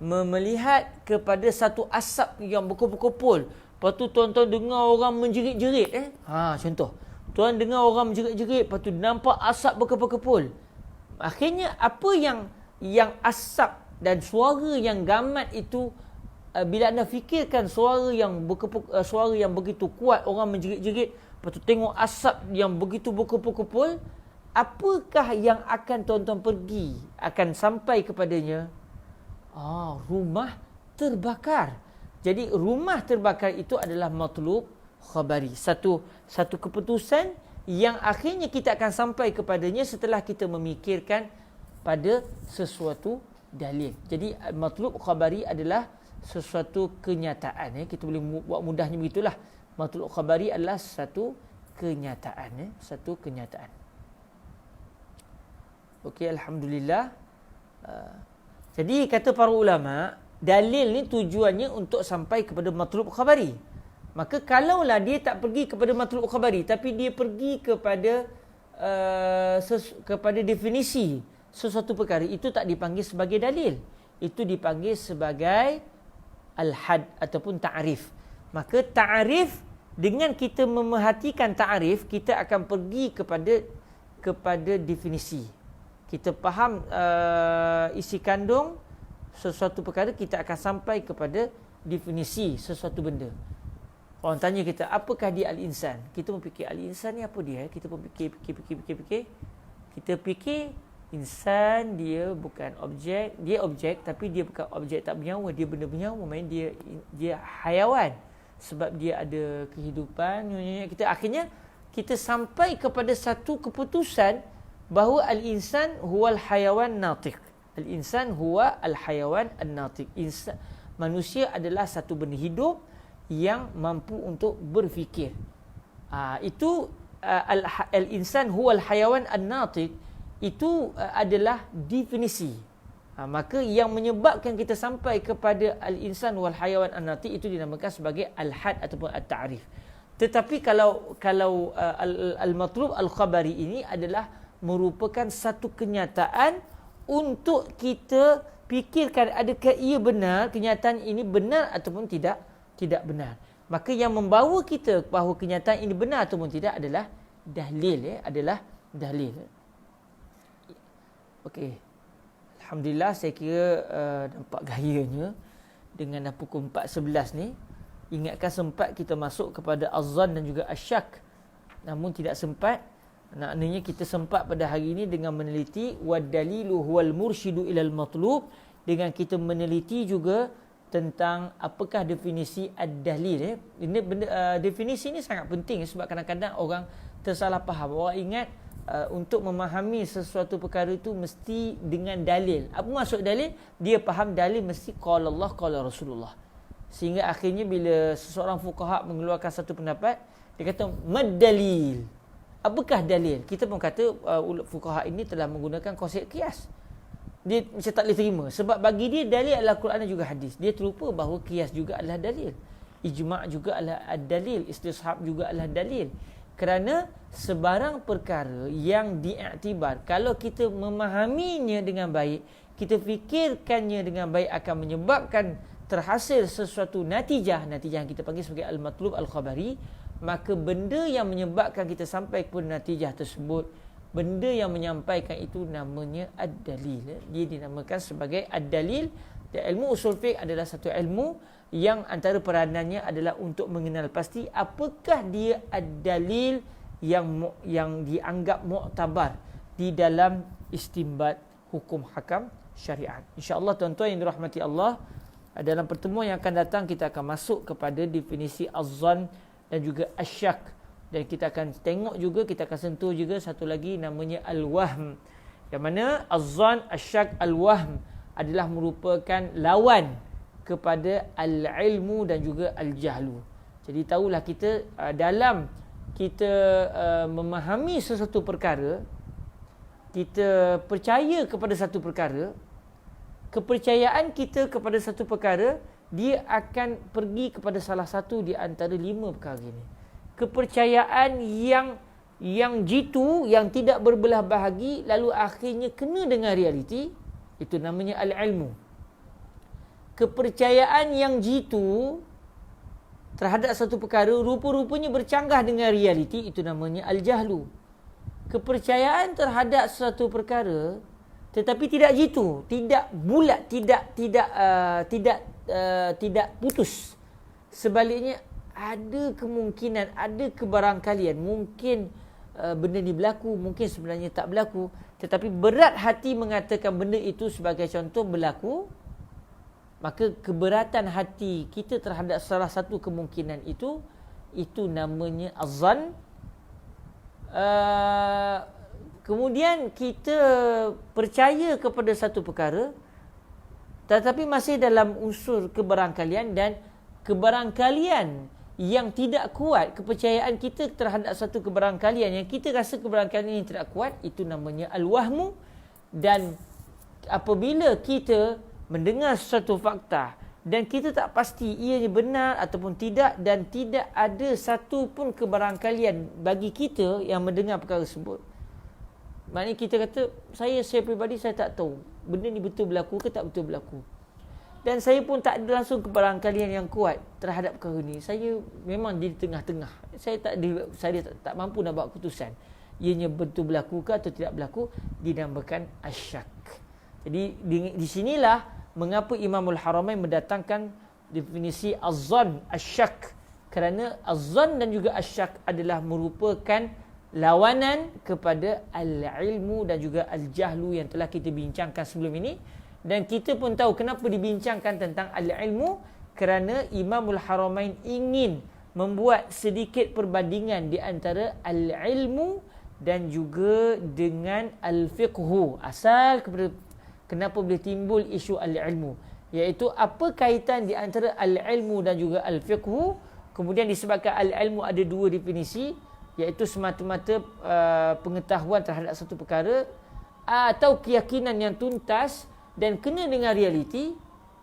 melihat kepada satu asap yang berkumpul-kumpul. Lepas tu tuan-tuan dengar orang menjerit-jerit. Contoh, tuan dengar orang menjerit-jerit, lepas tu nampak asap berkumpul-kumpul. Akhirnya apa yang asap dan suara yang gamat itu, bila anda fikirkan suara yang begitu kuat, orang menjerit-jerit, lepas tu tengok asap yang begitu berkumpul-kumpul, apakah yang akan tuan-tuan pergi, akan sampai kepadanya? Rumah terbakar. Jadi rumah terbakar itu adalah matlub khabari, satu keputusan yang akhirnya kita akan sampai kepadanya setelah kita memikirkan pada sesuatu dalil. Jadi matlub khabari adalah sesuatu kenyataan. Kita boleh buat mudahnya begitulah. Matlub khabari adalah satu kenyataan. Satu kenyataan. Okey, alhamdulillah. Jadi kata para ulama, dalil ni tujuannya untuk sampai kepada matlub khabari. Maka kalaulah dia tak pergi kepada matlub khabari, tapi dia pergi kepada kepada definisi sesuatu perkara, itu tak dipanggil sebagai dalil. Itu dipanggil sebagai al-had ataupun ta'rif. Maka ta'rif, dengan kita memerhatikan ta'rif, kita akan pergi kepada definisi. Kita faham isi kandung sesuatu perkara, kita akan sampai kepada definisi sesuatu benda. Orang tanya kita, apakah dia al-insan? Kita pun fikir al-insan ni apa dia? Kita pun fikir. Kita fikir Insan dia bukan objek, dia objek tapi dia bukan objek tak bernyawa, dia benda bernyawa, maksudnya dia hayawan sebab dia ada kehidupan. Kita akhirnya kita sampai kepada satu keputusan bahawa al-insan huwal hayawan natiq. Al-insan huwa al-hayawan an-natiq. Manusia adalah satu benda hidup yang mampu untuk berfikir. Itu al-insan huwal hayawan an-natiq. Itu adalah definisi. Maka yang menyebabkan kita sampai kepada al-insan wal hayawan an-natiq itu dinamakan sebagai al-had ataupun at-ta'rif. Tetapi kalau al-matlub al-khabari ini adalah merupakan satu kenyataan untuk kita fikirkan adakah ia benar, kenyataan ini benar ataupun tidak benar. Maka yang membawa kita bahawa kenyataan ini benar ataupun tidak adalah dalil, adalah dalil. Okey. Alhamdulillah saya kira nampak gayanya dengan pukul 4.11 ni. Ingatkan sempat kita masuk kepada az-zann dan juga asyak. Namun tidak sempat. Maknanya kita sempat pada hari ini dengan meneliti wad dalilu huwal mursyidu ilal matlub, dengan kita meneliti juga tentang apakah definisi ad-dalil. Ini definisi ini sangat penting sebab kadang-kadang orang tersalah faham. Orang ingat untuk memahami sesuatu perkara itu mesti dengan dalil. Apa maksud dalil? Dia faham dalil mesti qala Allah qala Rasulullah. Sehingga akhirnya bila seseorang fuqaha mengeluarkan satu pendapat, dia kata mad dalil. Apakah dalil? Kita pun kata fuqaha ini telah menggunakan konsep qiyas. Dia macam tak boleh terima sebab bagi dia dalil adalah Quran dan juga hadis. Dia terlupa bahawa qiyas juga adalah dalil. Ijma' juga adalah dalil, istishab juga adalah dalil. Kerana sebarang perkara yang diiktibar, kalau kita memahaminya dengan baik, kita fikirkannya dengan baik, akan menyebabkan terhasil sesuatu natijah yang kita panggil sebagai al-matlub al-khabari. Maka benda yang menyebabkan kita sampai kepada natijah tersebut, benda yang menyampaikan itu namanya ad-dalil. Dia dinamakan sebagai ad-dalil. Dan ilmu usul fiqh adalah satu ilmu yang antara peranannya adalah untuk mengenal pasti apakah dia ad-dalil yang dianggap muktabar di dalam istinbat hukum hakam syariat. InsyaAllah tuan-tuan yang dirahmati Allah, dalam pertemuan yang akan datang kita akan masuk kepada definisi az-zann dan juga asyak. Dan kita akan tengok juga, kita akan sentuh juga satu lagi namanya al-wahm. Yang mana az-zann, asyak, al-wahm adalah merupakan lawan kepada al-ilmu dan juga al-jahlu. Jadi tahulah kita dalam kita memahami sesuatu perkara, kita percaya kepada satu perkara, kepercayaan kita kepada satu perkara, dia akan pergi kepada salah satu di antara 5 perkara ini. Kepercayaan yang jitu, yang tidak berbelah bahagi, lalu akhirnya kena dengan realiti, itu namanya al-ilmu. Kepercayaan yang jitu terhadap satu perkara rupa-rupanya bercanggah dengan realiti, itu namanya al-jahlu. Kepercayaan terhadap satu perkara tetapi tidak jitu, tidak bulat, tidak putus. Sebaliknya ada kemungkinan, ada kebarangkalian mungkin benda ni berlaku, mungkin sebenarnya tak berlaku, tetapi berat hati mengatakan benda itu sebagai contoh berlaku. Maka keberatan hati kita terhadap salah satu kemungkinan itu namanya az-zann. Kemudian kita percaya kepada satu perkara tetapi masih dalam unsur kebarangkalian, dan kebarangkalian yang tidak kuat, kepercayaan kita terhadap satu kebarangkalian yang kita rasa kebarangkalian yang tidak kuat, itu namanya al-wahmu. Dan apabila kita mendengar sesuatu fakta dan kita tak pasti ianya benar ataupun tidak, dan tidak ada satu pun kebarangkalian bagi kita yang mendengar perkara tersebut, maknanya kita kata, saya peribadi saya tak tahu benda ni betul berlaku ke tak betul berlaku, dan saya pun tak ada langsung kebarangkalian yang kuat terhadap perkara ni. Saya memang di tengah-tengah, saya tak mampu nak buat keputusan ianya betul berlaku ke atau tidak berlaku. Dinamakan asyak. Jadi di sinilah mengapa Imamul Haramain mendatangkan definisi az-zann, asyak, kerana az-zann dan juga asyak adalah merupakan lawanan kepada al-ilmu dan juga al-jahlu yang telah kita bincangkan sebelum ini. Dan kita pun tahu kenapa dibincangkan tentang al-ilmu, kerana Imamul Haramain ingin membuat sedikit perbandingan di antara al-ilmu dan juga dengan al-fiqhu. Asal kepada kenapa boleh timbul isu al-ilmu, iaitu apa kaitan di antara al-ilmu dan juga al-fiqhu. Kemudian disebabkan al-ilmu ada dua definisi, iaitu semata-mata pengetahuan terhadap satu perkara atau keyakinan yang tuntas dan kena dengan realiti.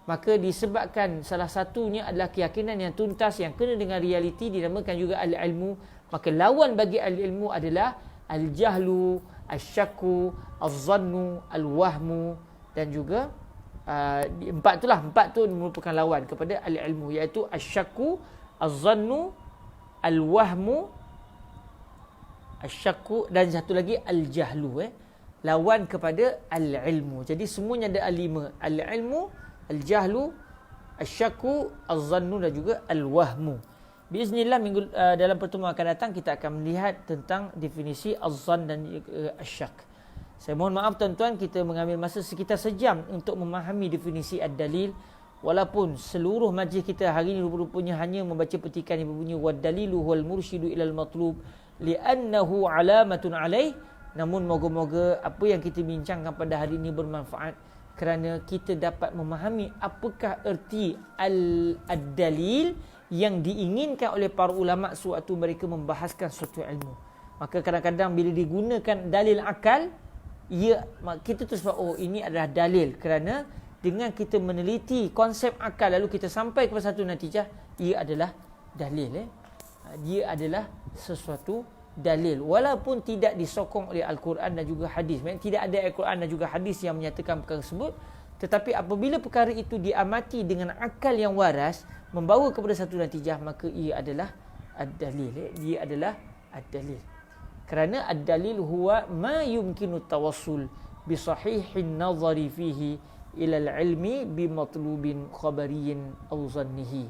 Maka disebabkan salah satunya adalah keyakinan yang tuntas yang kena dengan realiti, dinamakan juga al-ilmu. Maka lawan bagi al-ilmu adalah al-jahlu, al-syakku, al-zannu, al-wahmu dan juga empat tu merupakan lawan kepada al-ilmu, iaitu al-syakku, al-zannu, al-wahmu, al-syakku dan satu lagi al-jahlu, lawan kepada al-ilmu. Jadi semuanya ada lima: al-ilmu, al-jahlu, al-syakku, al-zannu dan juga al-wahmu. Biiznillah minggu dalam pertemuan akan datang kita akan melihat tentang definisi al-zann dan al-syak. Saya mohon maaf tuan-tuan, kita mengambil masa sekitar sejam untuk memahami definisi ad-dalil, walaupun seluruh majlis kita hari ini rupanya hanya membaca petikan yang berbunyi wad-dalilu huwal mursyidu ilal matlub li'annahu alamatun alaih. Namun moga-moga apa yang kita bincangkan pada hari ini bermanfaat, kerana kita dapat memahami apakah erti ad-dalil yang diinginkan oleh para ulama sewaktu mereka membahaskan suatu ilmu. Maka kadang-kadang bila digunakan dalil akal, kita terus faham, ini adalah dalil, kerana dengan kita meneliti konsep akal lalu kita sampai kepada satu natijah, ia adalah dalil. Dia adalah sesuatu dalil, walaupun tidak disokong oleh Al-Quran dan juga hadis. Maksudnya tidak ada Al-Quran dan juga hadis yang menyatakan perkara tersebut. Tetapi apabila perkara itu diamati dengan akal yang waras, membawa kepada satu natijah, maka ia adalah ad-dalil. Dia adalah ad-dalil. Kerana ad-dalil huwa ma yumkinu tawassul bi sahihin nazari fihi ila al-ilmi bi matlubin khabariyin aw zannihi.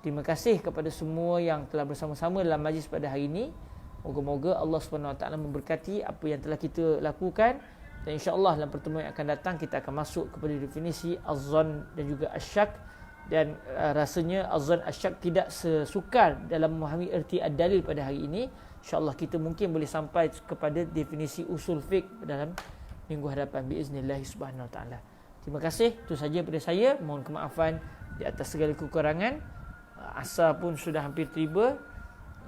Terima kasih kepada semua yang telah bersama-sama dalam majlis pada hari ini. Moga-moga Allah SWT memberkati apa yang telah kita lakukan, dan insya-Allah dalam pertemuan yang akan datang kita akan masuk kepada definisi az-zann dan juga asyak. Dan rasanya az-zann asyak tidak sesukar dalam memahami erti ad-dalil pada hari ini. Insya-Allah kita mungkin boleh sampai kepada definisi usul fiqh dalam minggu hadapan biiznillah subhanahu wa taala. Terima kasih, itu saja daripada saya. Mohon kemaafan di atas segala kekurangan. Asar pun sudah hampir tiba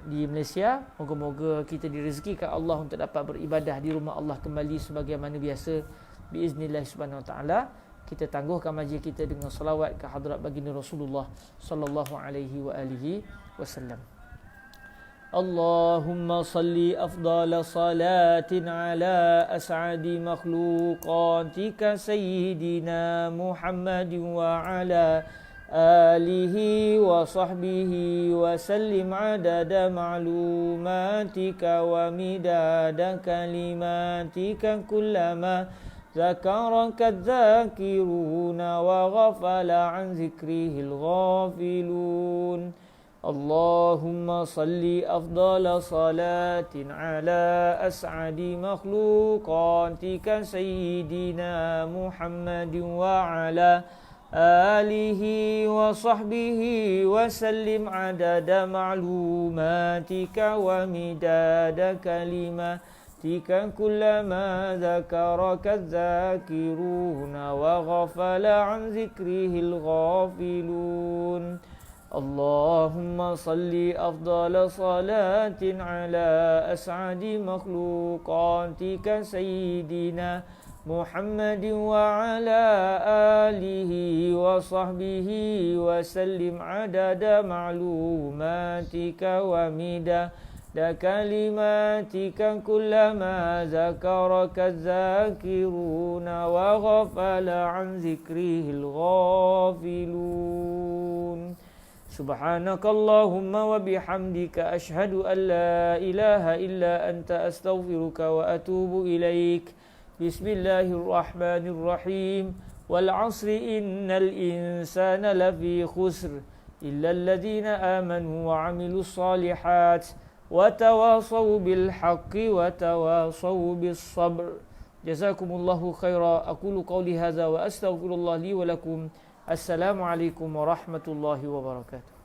di Malaysia. Moga-moga kita direzekikan Allah untuk dapat beribadah di rumah Allah kembali sebagaimana biasa biiznillah subhanahu wa taala. Kita tangguhkan majlis kita dengan selawat ke hadrat baginda Rasulullah sallallahu alaihi wa alihi wasallam. Allahumma salli afdala salatin ala as'adi makhluqatika sayyidina Muhammadin wa ala alihi wa sahbihi wa sallim adada ma'lumatika wa midada kalimatika kullama zakaraka dzakiruna wa ghafala an zikrihil ghafilun. Allahumma salli afdala salatin ala as'adi makhluqatika sayyidina Muhammadin wa ala alihi wa sahbihi wa sallim adada ma'lumatika wa midada kalimatika kullama zakaraka dzakiruna wa ghafala an zikrihil ghafilun. Allahumma salli afdala salatin ala as'adi makhluqatika sayyidina Muhammadin wa ala alihi wa sahbihi wa sallim adada ma'lumatika wa midada kalimatika kullama zakaraka dzakiruna wa ghafala an zikrihil ghafilun. Subhanakallahumma wa bihamdika ashhadu an la ilaha illa anta astaghfiruka wa atubu ilaik. Bismillahirrahmanirrahim. Wal 'asri innal insana lafi khusr illa alladhina amanu wa 'amilus solihat وتواصوا بالحق وتواصوا بالصبر. جزاكم الله خيرا. أقول قولي هذا وأستغفر الله لي ولكم. السلام عليكم ورحمة الله وبركاته.